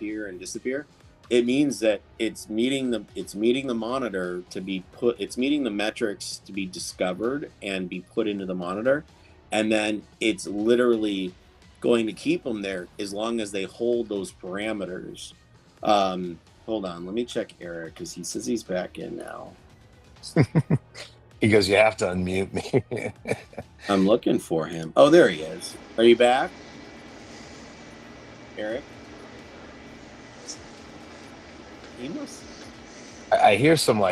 It means that it's meeting the monitor to be put, it's meeting the metrics to be discovered and be put into the monitor. And then it's literally going to keep them there as long as they hold those parameters. Hold on, let me check Eric because he says he's back in now. He goes, you have to unmute me. I'm looking for him. Oh, there he is. Are you back, Eric? He must. I hear some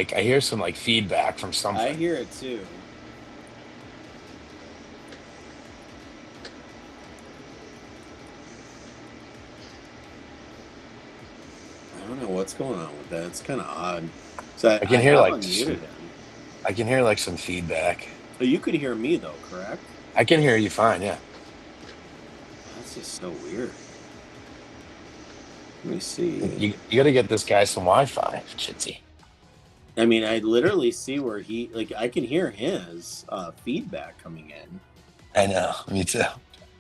feedback from something. I hear it too. I don't know what's going on with that. It's kind of odd. So I can hear unmuted him. I can hear like some feedback. Oh, you could hear me though, correct? I can hear you fine, yeah. That's just so weird. Let me see. You got to get this guy some Wi-Fi, Chitsy. I mean, I literally see where I can hear his feedback coming in. I know, me too.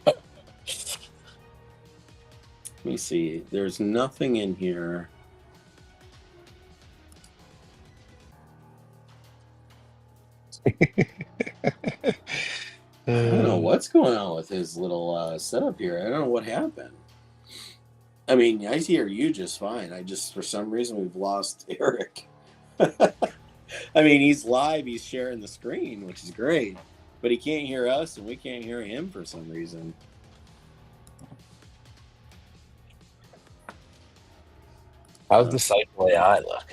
Let me see. There's nothing in here. I don't know what's going on with his little setup here. I don't know what happened. I mean, I hear you just fine. For some reason, we've lost Eric. I mean, he's live. He's sharing the screen, which is great. But he can't hear us, and we can't hear him for some reason. How's Disciple AI look?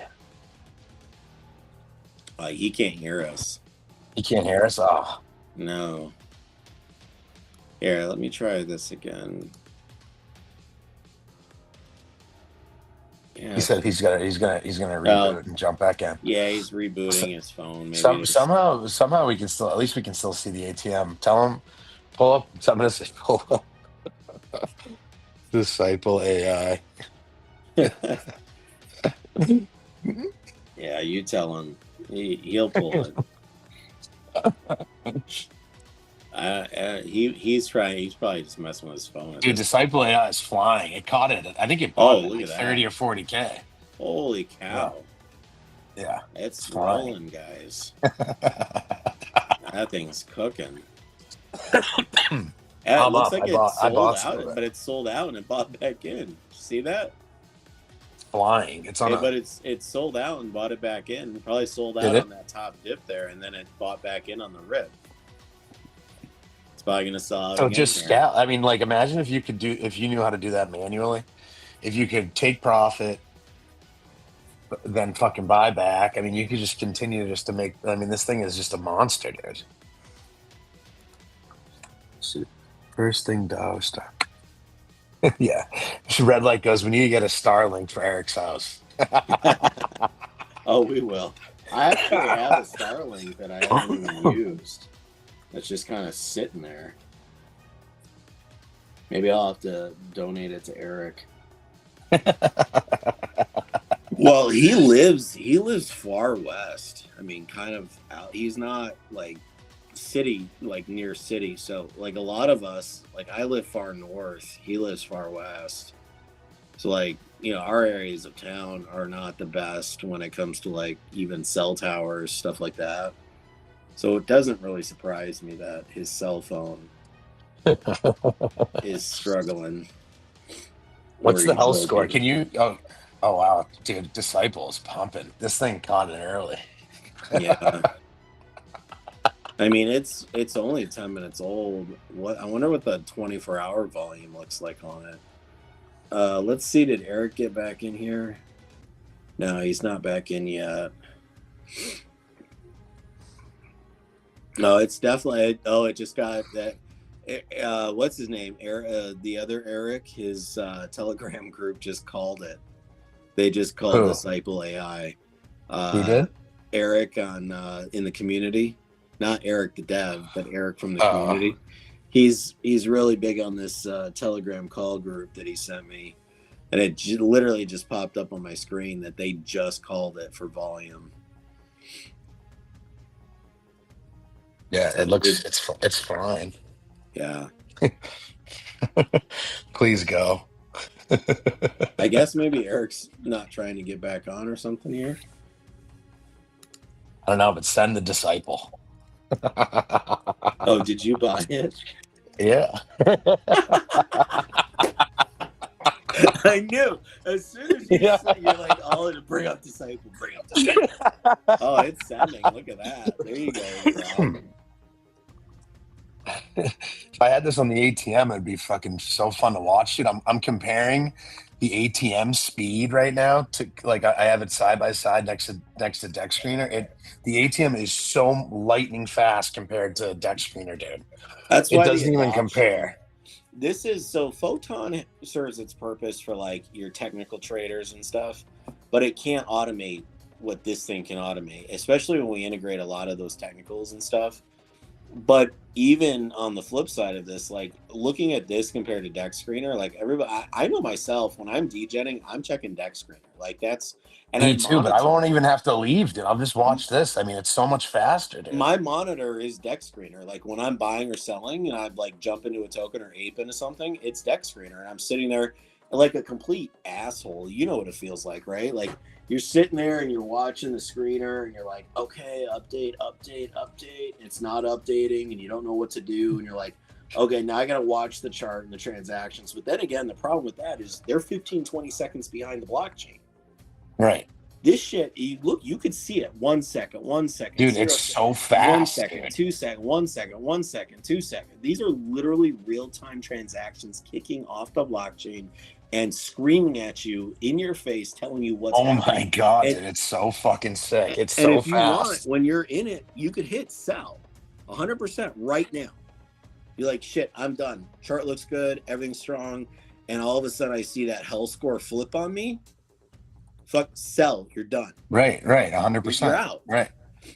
He can't hear us. He can't hear us? Oh. No. Here, let me try this again. Yeah. He said he's gonna reboot and jump back in. Yeah, he's rebooting his phone. Maybe Somehow we can still, at least we can still see the ATM. Tell him, pull up. I'm gonna say pull up. Disciple AI. Yeah, you tell him. He'll pull it. He's trying. He's probably just messing with his phone. Dude, Disciple AI is flying. It caught it. I think it bought it look like at 30 that. or 40K. Holy cow! Yeah, it's flying. rolling, guys. That thing's cooking. It looks like it's sold out, but it's sold out and it bought back in. See that? It's flying. It's on. But it's sold out and bought it back in. Probably sold out on that top dip there, and then it bought back in on the rip. It's probably gonna sell out. So just scout. I mean, like, imagine if you knew how to do that manually. If you could take profit, then fucking buy back. I mean, you could just continue just to make. I mean, this thing is just a monster, dude. First thing DAO stock. Yeah. Red light goes, we need to get a Starlink for Eric's house. Oh, we will. I actually have a Starlink that I haven't even used. That's just kind of sitting there. Maybe I'll have to donate it to Eric. Well, he lives far west. I mean, kind of out. He's not like city, like near city. So like a lot of us, like I live far north, he lives far west. So like, you know, our areas of town are not the best when it comes to like even cell towers, stuff like that. So it doesn't really surprise me that his cell phone is struggling. What's the health score? Can you oh wow, dude, Disciple is pumping. This thing caught it early. Yeah. I mean, it's only 10 minutes old. I wonder what the 24-hour volume looks like on it. Let's see. Did Eric get back in here? No, he's not back in yet. No, it's definitely. Oh, it just got that. What's his name? The other Eric, his Telegram group just called it. They just called Disciple AI. He did? Eric on in the community. Not Eric the dev, but Eric from the community. He's really big on this Telegram call group that he sent me, and it literally just popped up on my screen that they just called it for volume. Yeah, it looks it's fine. Yeah. Please go. I guess maybe Eric's not trying to get back on or something here. I don't know, but send the Disciple. Oh, did you buy it? Yeah. I knew. As soon as you said, you're like, oh, to bring up Disciple, bring up Disciple. Oh, it's sending. Look at that. There you go. If I had this on the ATM, it'd be fucking so fun to watch it. I'm comparing the ATM speed right now to, like, I have it side by side next to Deck Screener. The ATM is so lightning fast compared to Deck Screener, dude. That's why it doesn't even compare. This is so Photon serves its purpose for like your technical traders and stuff, but it can't automate what this thing can automate, especially when we integrate a lot of those technicals and stuff. But even on the flip side of this, like looking at this compared to Deck Screener, like everybody, I know myself when I'm degenning, I'm checking Deck Screener. Like that's, and me too, but I won't even have to leave, dude. I'll just watch this. I mean, it's so much faster, dude. My monitor is Deck Screener. Like when I'm buying or selling and I like jump into a token or ape into something, it's Deck Screener, and I'm sitting there like a complete asshole. You know what it feels like, right? Like you're sitting there and you're watching the screener and you're like, okay, update. It's not updating and you don't know what to do. And you're like, okay, now I got to watch the chart and the transactions. But then again, the problem with that is they're 15, 20 seconds behind the blockchain. Right. This shit, you could see it 1 second. Dude, it's so fast. 1 second, 2 seconds, 1 second, 1 second, 2 seconds. These are literally real-time transactions kicking off the blockchain and screaming at you in your face, telling you what's happening. Oh my God, dude, it's so fucking sick. It's so fast. And if you want, when you're in it, you could hit sell 100% right now. You're like, shit, I'm done. Chart looks good, everything's strong. And all of a sudden I see that hell score flip on me. sell. You're done. Right, 100%. You're out. Right.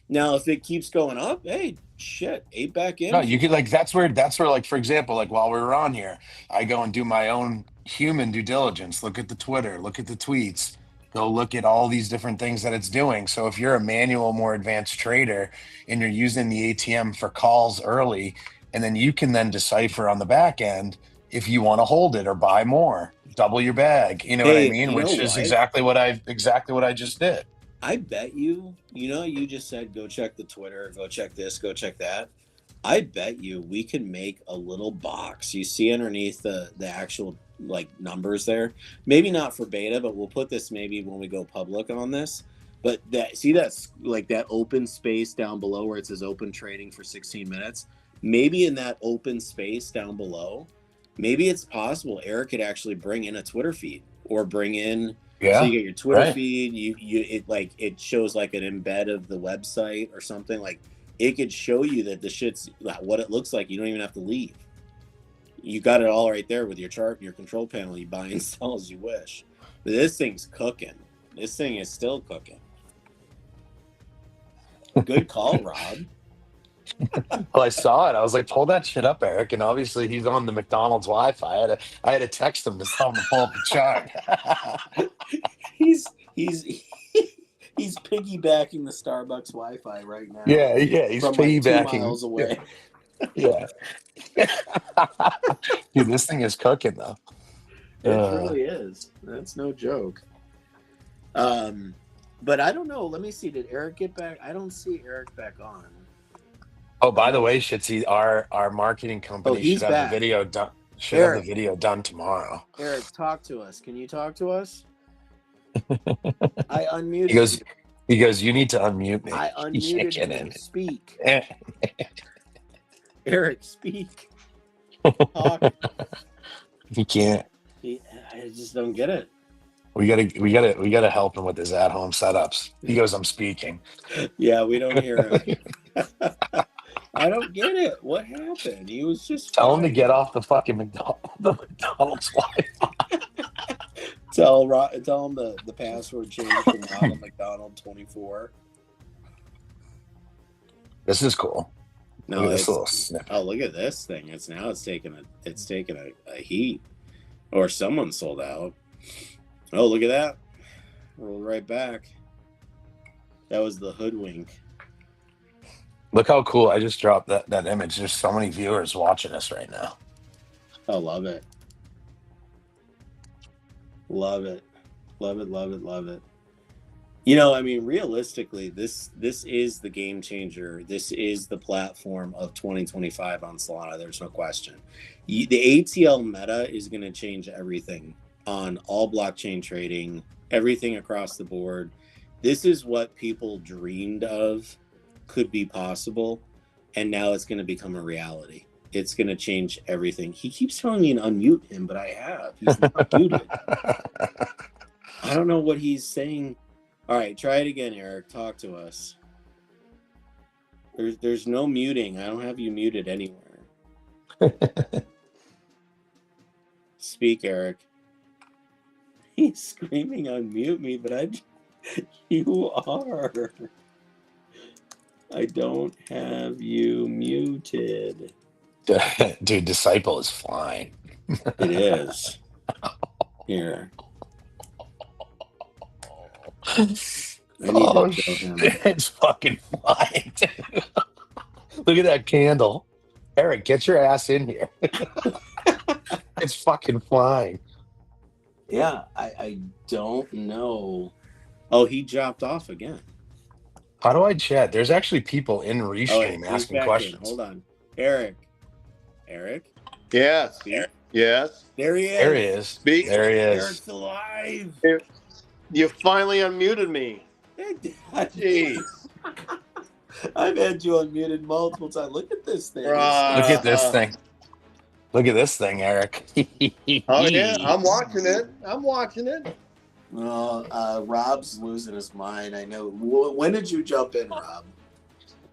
Now, if it keeps going up, hey, shit, 8 back in. No, you could like that's where like for example, like while we were on here, I go and do my own human due diligence. Look at the Twitter, look at the tweets, go look at all these different things that it's doing. So if you're a manual, more advanced trader and you're using the ATM for calls early, and then you can then decipher on the back end if you want to hold it or buy more, double your bag. You know what I mean? Which is exactly what I just did. I bet you just said go check the Twitter, go check this, go check that. I bet you we can make a little box. You see underneath the actual like numbers there. Maybe not for beta, but we'll put this maybe when we go public on this. But that's like that open space down below where it says open trading for 16 minutes. Maybe in that open space down below, maybe it's possible Eric could actually bring in a Twitter feed or bring in. Yeah. So you get your Twitter feed, it shows like an embed of the website or something. Like it could show you that the shit's what it looks like. You don't even have to leave. You got it all right there with your chart and your control panel. You buy and sell as you wish. But this thing's cooking. This thing is still cooking. Good call, Rob. Well, I saw it. I was like, pull that shit up, Eric. And obviously he's on the McDonald's Wi-Fi. I had to text him to tell him to pull up the chart. He's piggybacking the Starbucks Wi-Fi right now. Yeah, he's from piggybacking. Like 2 miles away. Yeah. Dude, this thing is cooking though. It really is. That's no joke. But I don't know. Let me see. Did Eric get back? I don't see Eric back on. Oh, by the way, Shitsy, our marketing company should have back. the video done. Should have the video done tomorrow. Eric, talk to us. Can you talk to us? I unmuted. He goes, you need to unmute me. I unmuted him. Speak. Eric, speak. Talk. He can't. I just don't get it. We gotta help him with his at-home setups. He goes, I'm speaking. Yeah, we don't hear him. I don't get it. What happened? He was just tell him to get off the fucking McDonald's Wi-Fi. Tell him the password change from Ronald McDonald 24. This is cool. No, look at this little snippet. Oh, look at this thing. It's taking a heat, or someone sold out. Oh, look at that. Rolled right back. That was the hoodwink. Look how cool. I just dropped that image. There's so many viewers watching us right now. I love it. Love it. Love it, love it, love it. You know, I mean, realistically, this is the game changer. This is the platform of 2025 on Solana. There's no question. The ATL meta is going to change everything on all blockchain trading, everything across the board. This is what people dreamed of could be possible, and now it's going to become a reality. It's going to change everything. He keeps telling me to unmute him, but I have. He's not muted. I don't know what he's saying. All right, try it again, Eric. Talk to us. There's no muting. I don't have you muted anywhere. Speak, Eric. He's screaming unmute me, but you are. I don't have you muted. Dude, Disciple is flying. It is. Here. I need to show him. It's fucking flying, dude. Look at that candle. Eric, get your ass in here. It's fucking flying. Yeah, I don't know. Oh, he dropped off again. How do I chat? There's actually people in Restream asking questions. Hold on. Eric. Yes. Eric? Yes. There he is. There he is. Speak. There he is. Eric's alive. You finally unmuted me. Jeez. I've had you unmuted multiple times. Look at this thing. Look at this thing. Look at this thing, Eric. Oh, yeah. I'm watching it. Well, Rob's losing his mind. I know. When did you jump in, Rob?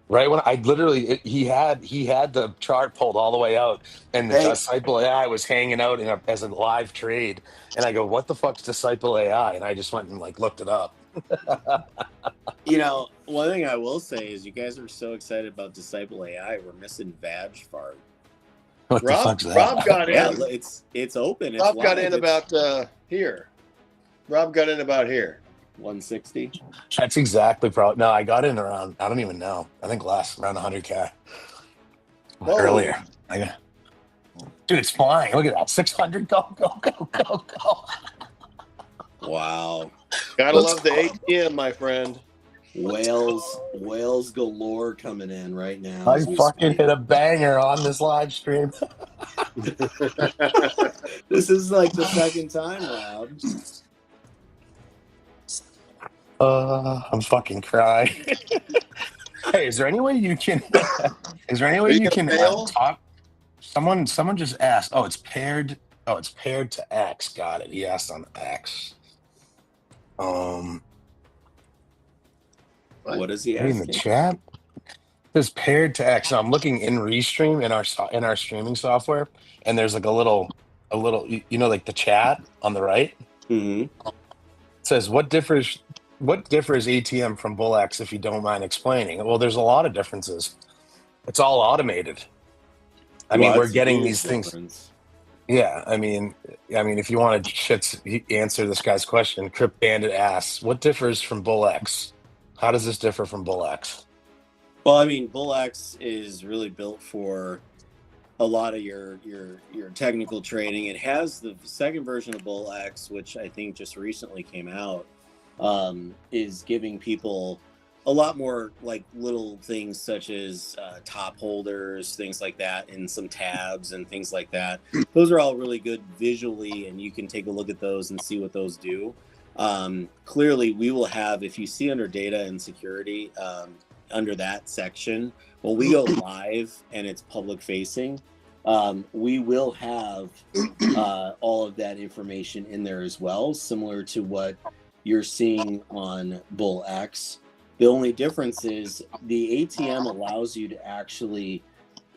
Right when I literally, he had the chart pulled all the way out, and the Hey, Disciple AI was hanging out as a live trade. And I go, "What the fuck's Disciple AI?" And I just went and like looked it up. one thing I will say is you guys are so excited about Disciple AI. We're missing Vag Fart. What the Rob fuck's that? Rob got Yeah, in. it's open. It's Rob got live. in about here. Rob got in about here. 160. That's exactly probably. No, I got in around. I don't even know. I think last around 100K Whoa. earlier. Dude, it's flying. Look at that. 600. Go, go, go, go, go. Wow. Gotta Let's love the go. ATM, my friend. Whales galore coming in right now. I as we fucking speak. hit a banger on this live stream. This is like the second time, Rob. I'm fucking crying. Hey, is there any way you can? Is there any way Are you you gonna can fail? talk? Someone just asked. Oh, it's paired. Oh, it's paired to X. Got it. He asked on X. What is he Maybe in the asking? chat. There's paired to X. So I'm looking in Restream in our streaming software, and there's like a little, like the chat on the right. Mm-hmm. It says what differs ATM from BullX, if you don't mind explaining. Well, there's a lot of differences. It's all automated. I mean, Well, we're it's a getting huge these things. difference. Yeah, I mean, if you want to answer this guy's question, Trip Bandit asks, what differs from BullX? How does this differ from BullX? Well, I mean, BullX is really built for a lot of your technical trading. It has the second version of BullX, which I think just recently came out, is giving people a lot more like little things such as top holders, things like that, and some tabs and things like that. Those are all really good visually, and you can take a look at those and see what those do. Clearly, we will have, if you see under data and security, under that section, when we go live and it's public facing, we will have all of that information in there as well, similar to what you're seeing on BullX. The only difference is the ATM allows you to actually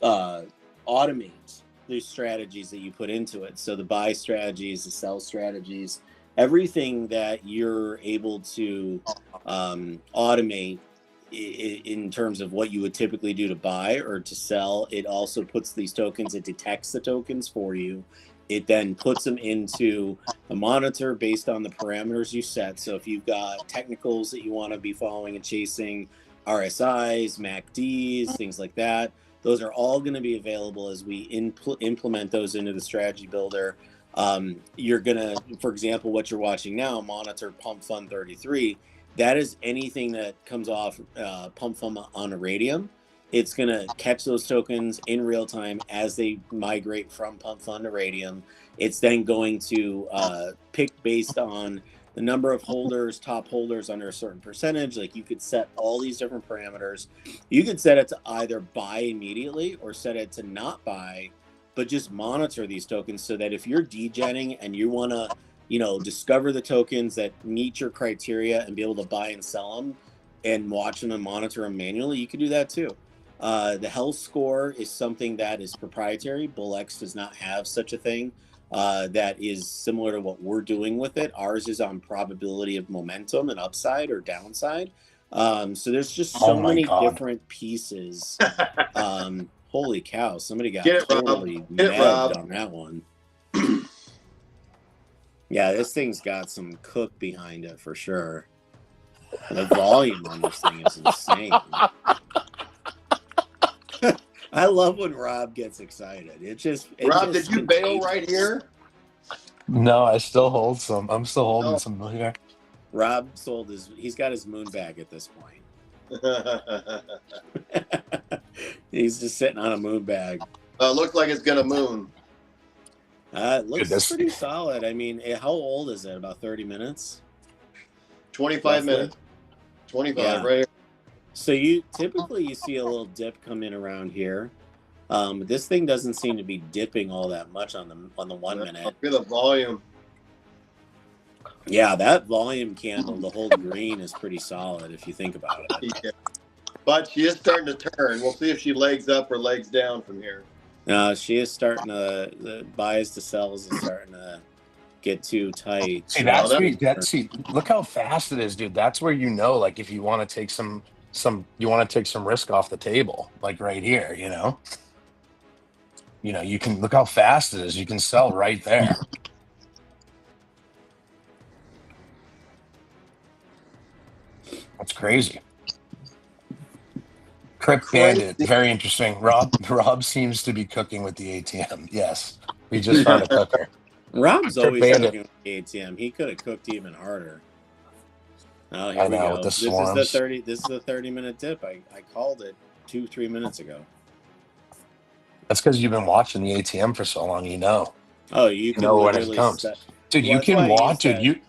automate the strategies that you put into it. So the buy strategies, the sell strategies, everything that you're able to automate in terms of what you would typically do to buy or to sell. It also puts these tokens, it detects the tokens for you. It then puts them into a monitor based on the parameters you set. So if you've got technicals that you want to be following and chasing, RSIs, MACDs, things like that, those are all going to be available as we implement those into the strategy builder. You're going to, for example, what you're watching now, monitor Pump Fund 33. That is anything that comes off Pump Fund on Iridium. It's going to catch those tokens in real time as they migrate from Pump Fund to Iridium. It's then going to pick based on the number of holders, top holders under a certain percentage. Like you could set all these different parameters. You could set it to either buy immediately or set it to not buy, but just monitor these tokens so that if you're degenning and you want to, discover the tokens that meet your criteria and be able to buy and sell them and watch them and monitor them manually, you can do that too. The health score is something that is proprietary. BullX does not have such a thing that is similar to what we're doing with it. Ours is on probability of momentum and upside or downside. So there's just so many different pieces. Holy cow, somebody got totally megged on that one. Yeah, this thing's got some cook behind it for sure. The volume on this thing is insane. I love when Rob gets excited. Rob, did you bail right here? No, I still hold some. I'm still holding some here. Rob he's got his moon bag at this point. He's just sitting on a moon bag. Looks like it's gonna moon. It looks pretty solid. I mean, how old is it? About 30 minutes? 25 minutes. 25, right here. So you typically see a little dip come in around here. This thing doesn't seem to be dipping all that much on the 1 minute. Look at the volume. Yeah, that volume candle to hold green is pretty solid if you think about it. Yeah. But she is starting to turn. We'll see if she legs up or legs down from here. She is starting to, the buys to sells is starting to get too tight. See, look how fast it is, dude. That's where you know, like, if you want to take some risk off the table, like right here, you can look how fast it is. You can sell right there. That's crazy. Crypt Bandit, very interesting. Rob seems to be cooking with the ATM. Yes, we just found a cooker. Rob's always cooking with the ATM. He could have cooked even harder. Oh, here we go. This is the 30-minute dip. I called it 2-3 minutes ago. That's because you've been watching the ATM for so long. Oh, you know when it comes. Dude, you can watch it.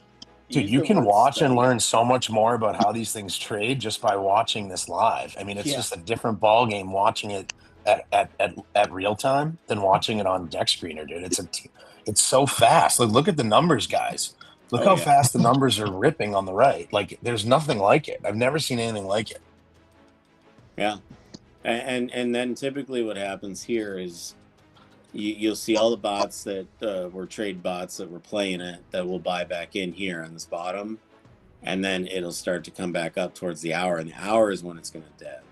You can watch and learn so much more about how these things trade just by watching this live. I mean, it's just a different ball game watching it at real time than watching it on deck screener, dude. It's so fast. Look at the numbers, guys. Look how fast the numbers are ripping on the right. Like, there's nothing like it. I've never seen anything like it. Yeah. And then typically what happens here is you'll see all the bots that were trade bots that were playing it that will buy back in here on this bottom, and then it'll start to come back up towards the hour, and the hour is when it's going to dip.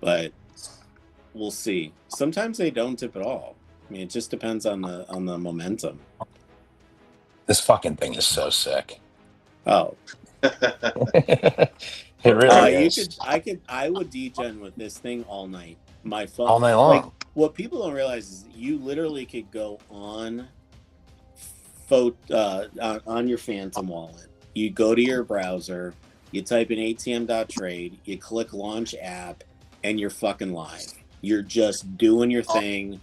But we'll see. Sometimes they don't dip at all. I mean, it just depends on the momentum. This fucking thing is so sick. Oh. It really is. I would degen with this thing all night. My phone all night long. Like, what people don't realize is you literally could go on your Phantom wallet. You go to your browser, you type in ATM.trade, you click launch app, and you're fucking live. You're just doing your thing.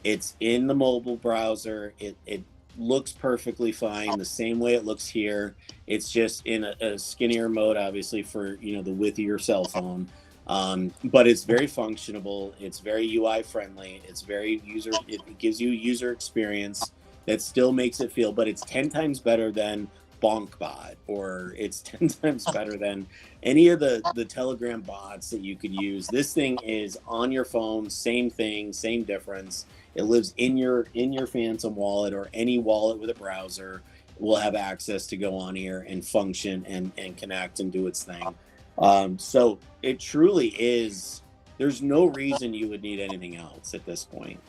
It's in the mobile browser. It looks perfectly fine, the same way it looks here. It's just in a skinnier mode, obviously, for the width of your cell phone. But it's very functionable. It's very UI friendly. It's very it gives you a user experience that still makes it feel, but it's 10 times better than BonkBot, or it's 10 times better than any of the Telegram bots that you could use. This thing is on your phone, same thing, same difference. It lives in your Phantom wallet, or any wallet with a browser will have access to go on here and function and connect and do its thing. So it truly is, there's no reason you would need anything else at this point.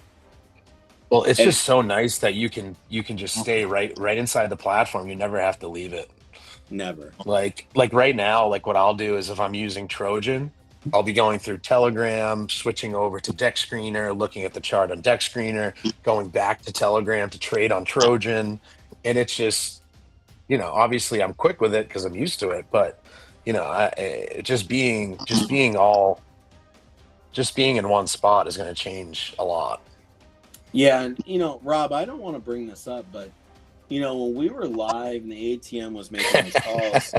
Well, it's just so nice that you can just stay right inside the platform. You never have to leave it. Never. Like right now, like what I'll do is if I'm using Trojan, I'll be going through Telegram, switching over to Deck Screener, looking at the chart on Deck Screener, going back to Telegram to trade on Trojan. And it's just, obviously I'm quick with it because I'm used to it, but just being in one spot is going to change a lot. Yeah. And, Rob, I don't want to bring this up, but, when we were live and the ATM was making those calls,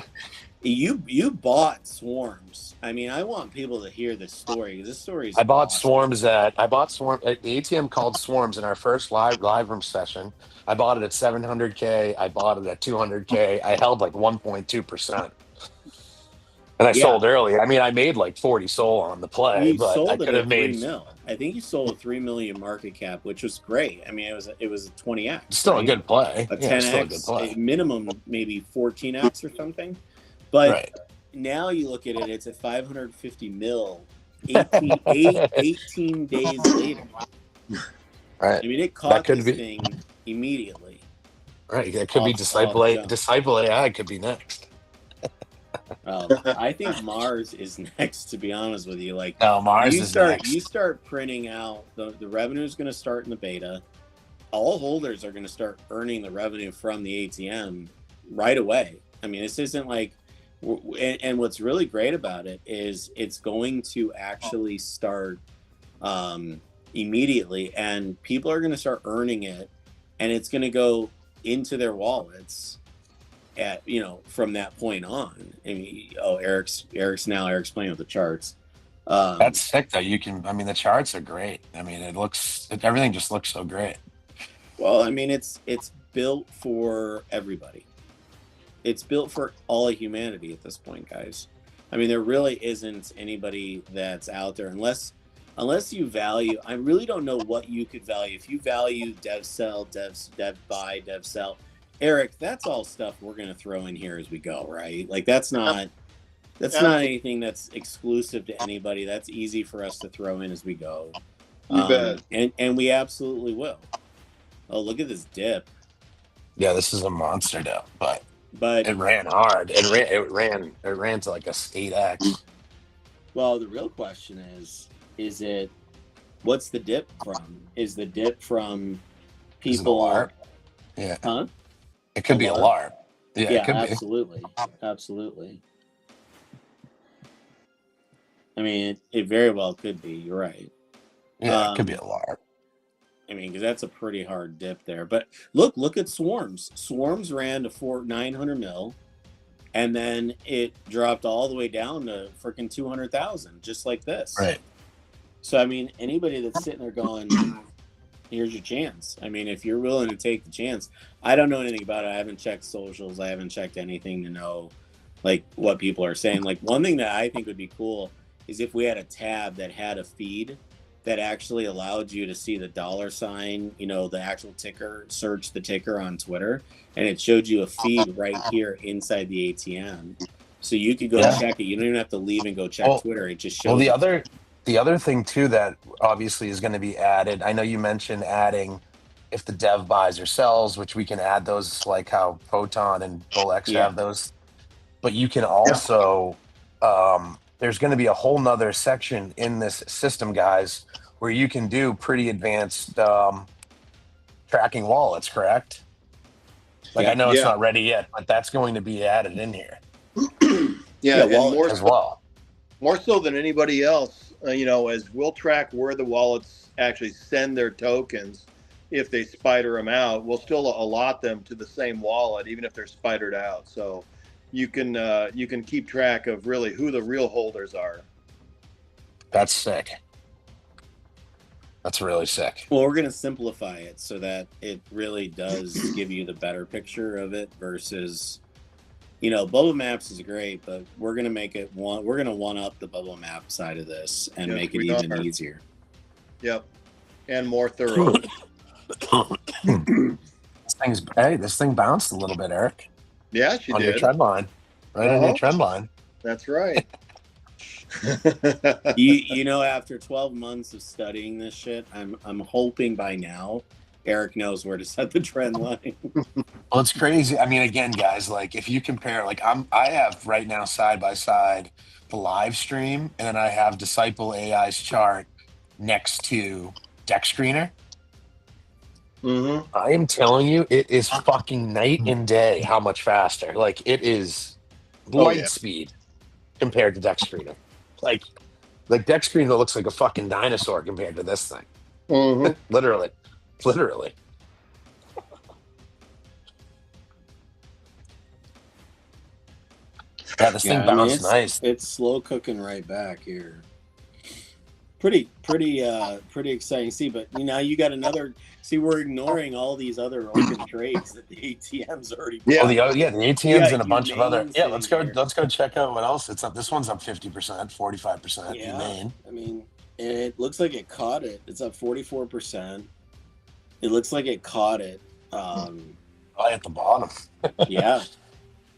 you bought Swarms. I mean, I want people to hear this story. This story is awesome. Swarms the ATM called Swarms in our first live room session. I bought it at 700K. I bought it at 200K. I held like 1.2%. And I sold early. I mean, I made like 40 SOL on the play, but I could have made 3 mil. I think you sold a 3 million market cap, which was great. I mean, it was a 20x. Still a good play. A 10x, still a good play. A minimum maybe 14x or something. But now you look at it, it's at 550 mil 18 days later. Right. I mean, it caught this thing immediately. Right. It could be Disciple AI could be next. I think Mars is next, to be honest with you. Like, no, Mars is next. You start printing out, the revenue is going to start in the beta. All holders are going to start earning the revenue from the ATM right away. I mean, this isn't like, and what's really great about it is it's going to actually start immediately, and people are going to start earning it, and it's going to go into their wallets at from that point on. I mean, Eric's playing with the charts. That's sick though. The charts are great. I mean, everything just looks so great. Well, I mean, it's built for everybody. It's built for all of humanity at this point, guys. I mean, there really isn't anybody that's out there unless you value. I really don't know what you could value. If you value dev sell, dev buy, dev sell, Eric, that's all stuff we're going to throw in here as we go, right? Like that's not anything that's exclusive to anybody. That's easy for us to throw in as we go. You bet. And we absolutely will. Oh, look at this dip. Yeah, this is a monster dip, but But it ran hard. It ran to like a 8x. well, the real question is it what's the dip from? Is the dip from Is it a people? LARP? Yeah. Huh? It could be a LARP. Yeah, it could absolutely. Absolutely. I mean, it very well could be. You're right. be. Yeah, it could be a LARP. I mean, because that's a pretty hard dip there. But look at Swarms. Swarms ran to 900 mil, and then it dropped all the way down to freaking 200,000, just like this. Right. So I mean, anybody that's sitting there going, "Here's your chance." I mean, if you're willing to take the chance, I don't know anything about it. I haven't checked socials. I haven't checked anything to know, like, what people are saying. Like, one thing that I think would be cool is if we had a tab that had a feed that actually allowed you to see the $sign, the actual ticker, search the ticker on Twitter, and it showed you a feed right here inside the ATM. So you could go check it. You don't even have to leave and go check Twitter. It just shows. Well, the other thing too that obviously is going to be added. I know you mentioned adding if the dev buys or sells, which we can add those like how Photon and BullX have those. But you can also there's going to be a whole nother section in this system, guys, where you can do pretty advanced tracking wallets, correct? Like I know it's not ready yet, but that's going to be added in here. And more as well. More so than anybody else, as we'll track where the wallets actually send their tokens. If they spider them out, we'll still allot them to the same wallet, even if they're spidered out. So you can keep track of really who the real holders are. That's sick. That's really sick. Well, we're going to simplify it so that it really does give you the better picture of it versus, Bubble Maps is great, but we're going to make it we're going to one up the Bubble Map side of this and make it even easier. Yep. And more thorough. This thing bounced a little bit, Eric. Yeah, she on did. Your trend line. Right on your trend line. That's right. After 12 months of studying this shit, I'm hoping by now Eric knows where to set the trend line. Well, it's crazy. I mean, again, guys, like if you compare, like I have right now side by side the live stream, and then I have Disciple AI's chart next to Deck Screener. Mm-hmm. I am telling you, it is fucking night and day how much faster. Like it is light speed compared to Deck Screener. Like Deck Screener looks like a fucking dinosaur compared to this thing. Mm-hmm. Literally. Yeah, this thing bounced nice. It's slow cooking right back here. Pretty exciting. See, but now you got another. See, we're ignoring all these other open trades that the ATM's already. Yeah. The ATM's and a bunch of other. Yeah, let's go check out what else it's up. This one's up 50%, 45%. Yeah, Humane. I mean, it looks like it caught it. It's up 44%. It looks like it caught it. At the bottom. Yeah.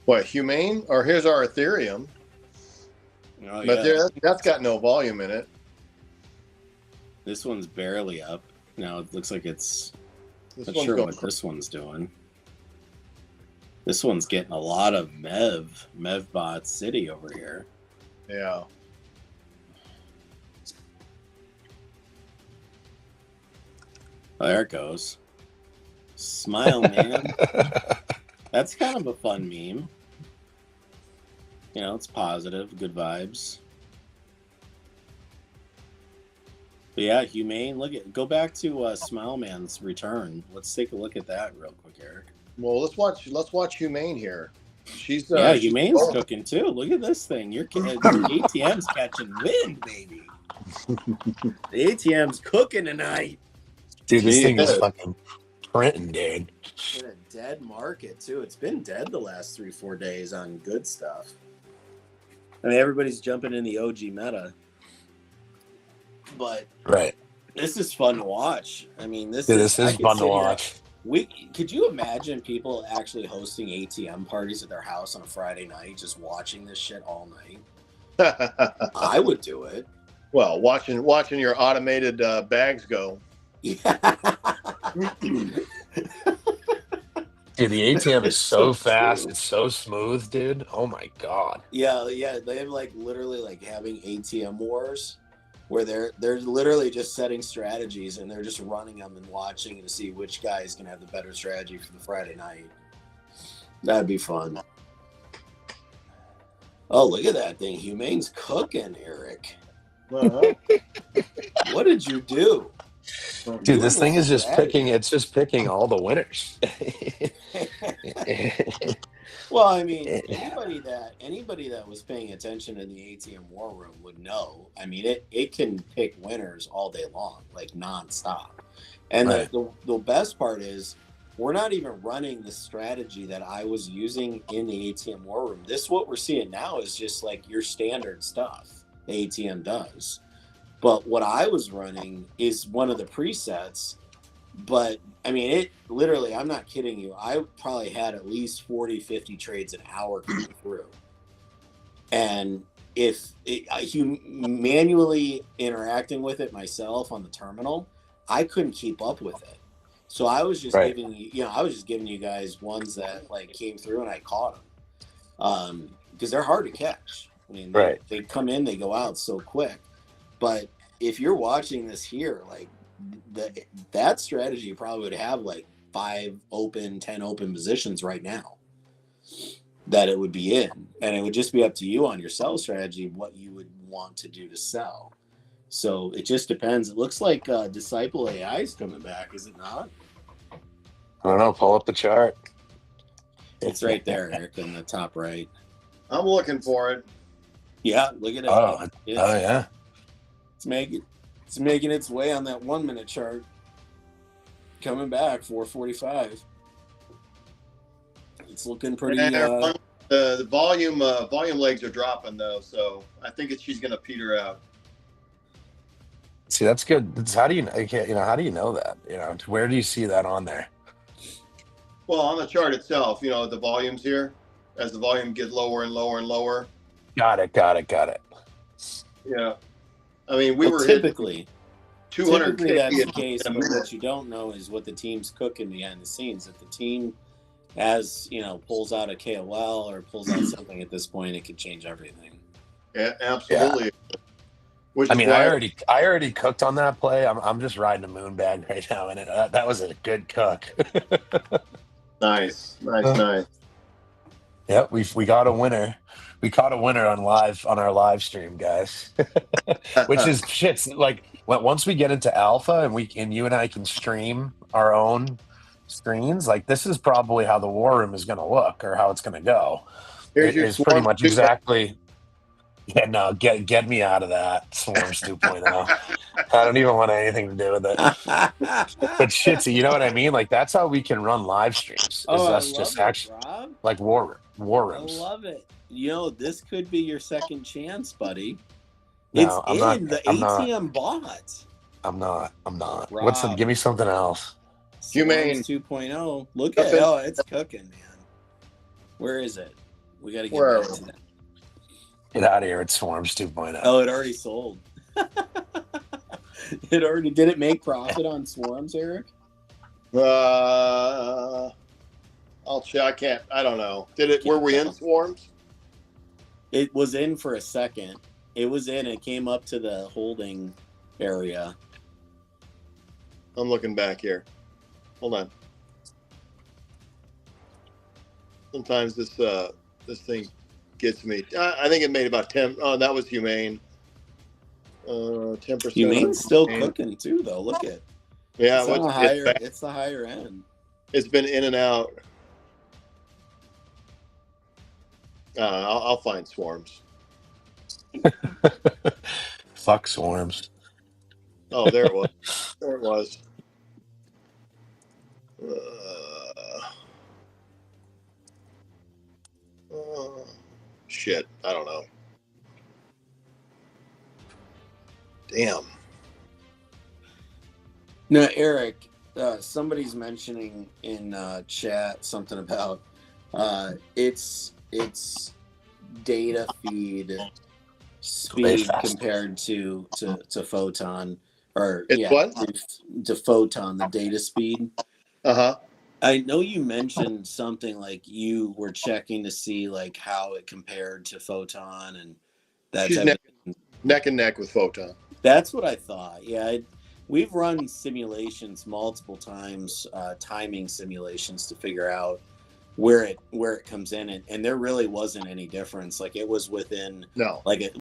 What, Humane? Or here's our Ethereum. Oh, but that's got no volume in it. This one's barely up. Now it looks like it's. Not sure what this one's doing. This one's getting a lot of Mevbot City over here. Yeah. Oh, there it goes. Smile, man. That's kind of a fun meme. It's positive, good vibes. But yeah, Humane. Go back to Smile Man's return. Let's take a look at that real quick, Eric. Well, let's watch Humane here. She's Humane's cooking too. Look at this thing. Your ATM's catching wind, baby. The ATM's cooking tonight. Dude, this thing is fucking printing, dude. In a dead market too. It's been dead the last 3-4 days on good stuff. I mean, everybody's jumping in the OG meta, but Right. this is fun to watch. I mean, Dude, this I is could fun to sit here. watch. Could you imagine people actually hosting ATM parties at their house on a Friday night, just watching this shit all night? I would do it. Well, watching your automated bags go. Yeah. Dude, the ATM is so fast. True. It's so smooth, dude. Oh my God. Yeah. They have literally having ATM wars where they're literally just setting strategies and they're just running them and watching to see which guy is gonna have the better strategy for the Friday night. That'd be fun. Oh, look at that thing. Humane's cooking, Eric. Uh-huh. What did you do? Dude, this thing is just picking all the winners. Well, I mean, anybody that was paying attention in the ATM war room would know. I mean, it can pick winners all day long, like nonstop. And Right. the best part is we're not even running the strategy that I was using in the ATM war room. What we're seeing now is just like your standard stuff the ATM does. But what I was running is one of the presets. But I mean, it literally, I'm not kidding you. I probably had at least 40, 50 trades an hour coming through. And if manually interacting with it myself on the terminal, I couldn't keep up with it. So I was just giving you guys ones that came through and I caught them. Because they're hard to catch. I mean, they come in, they go out so quick. But if you're watching this here, that strategy probably would have 10 open positions right now that it would be in. And it would just be up to you on your sell strategy, what you would want to do to sell. So it just depends. It looks like Disciple AI is coming back, is it not? I don't know. Pull up the chart. It's right there, Eric, in the top right. I'm looking for it. Yeah, look at it. Oh yeah. It's making its way on that 1 minute chart. Coming back 445. It's looking pretty. The volume legs are dropping though, so I think she's going to peter out. See, that's good. How do you know that? Where do you see that on there? Well, on the chart itself, the volumes here, as the volume gets lower and lower and lower. Got it. Yeah. I mean, we were typically 200. Typically that's the case. But what you don't know is what the team's cooking behind the scenes. If the team pulls out a KOL or pulls out something at this point, it could change everything. Yeah, absolutely. Yeah. I already cooked on that play. I'm just riding a moon bag right now, and that was a good cook. Nice. Yep, we got a winner. We caught a winner on our live stream, guys. Which is shit's once we get into alpha and you and I can stream our own screens, this is probably how the war room is going to look or how it's going to go. It's pretty much exactly. Yeah, no, get me out of that Swarms 2.0. I don't even want anything to do with it. But shitsy, you know what I mean? That's how we can run live streams. Like war rooms. I love it. This could be your second chance, buddy. No, the ATM bot. I'm not. Rob. Give me something else. Humane 2.0. Look at it. Oh, it's cooking, man. Where is it? We got to get back to that. Get out of here. It's Swarms 2.0. Oh, it already sold. Did it make profit on Swarms, Eric? I'll check. I don't know. Were we in Swarms? It was in for a second. It was in. It came up to the holding area. I'm looking back here. Hold on. Sometimes this thing gets me. I think it made about 10. Oh, that was Humane. 10%. Humane's still cooking too, though. Look at. Yeah, it's the higher end. It's been in and out. I'll find Swarms. Fuck Swarms. Oh, there it was. There it was. Shit. I don't know. Damn. Now, Eric, somebody's mentioning in chat something about its data feed Way speed fast. compared to Photon, or It's what? to Photon, the data speed. Uh-huh. I know you mentioned something like you were checking to see like how it compared to Photon and that She's type of. neck and neck with Photon. That's what I thought. Yeah, we've run simulations multiple times, timing simulations to figure out where it comes in, and there really wasn't any difference. Like it was within No. like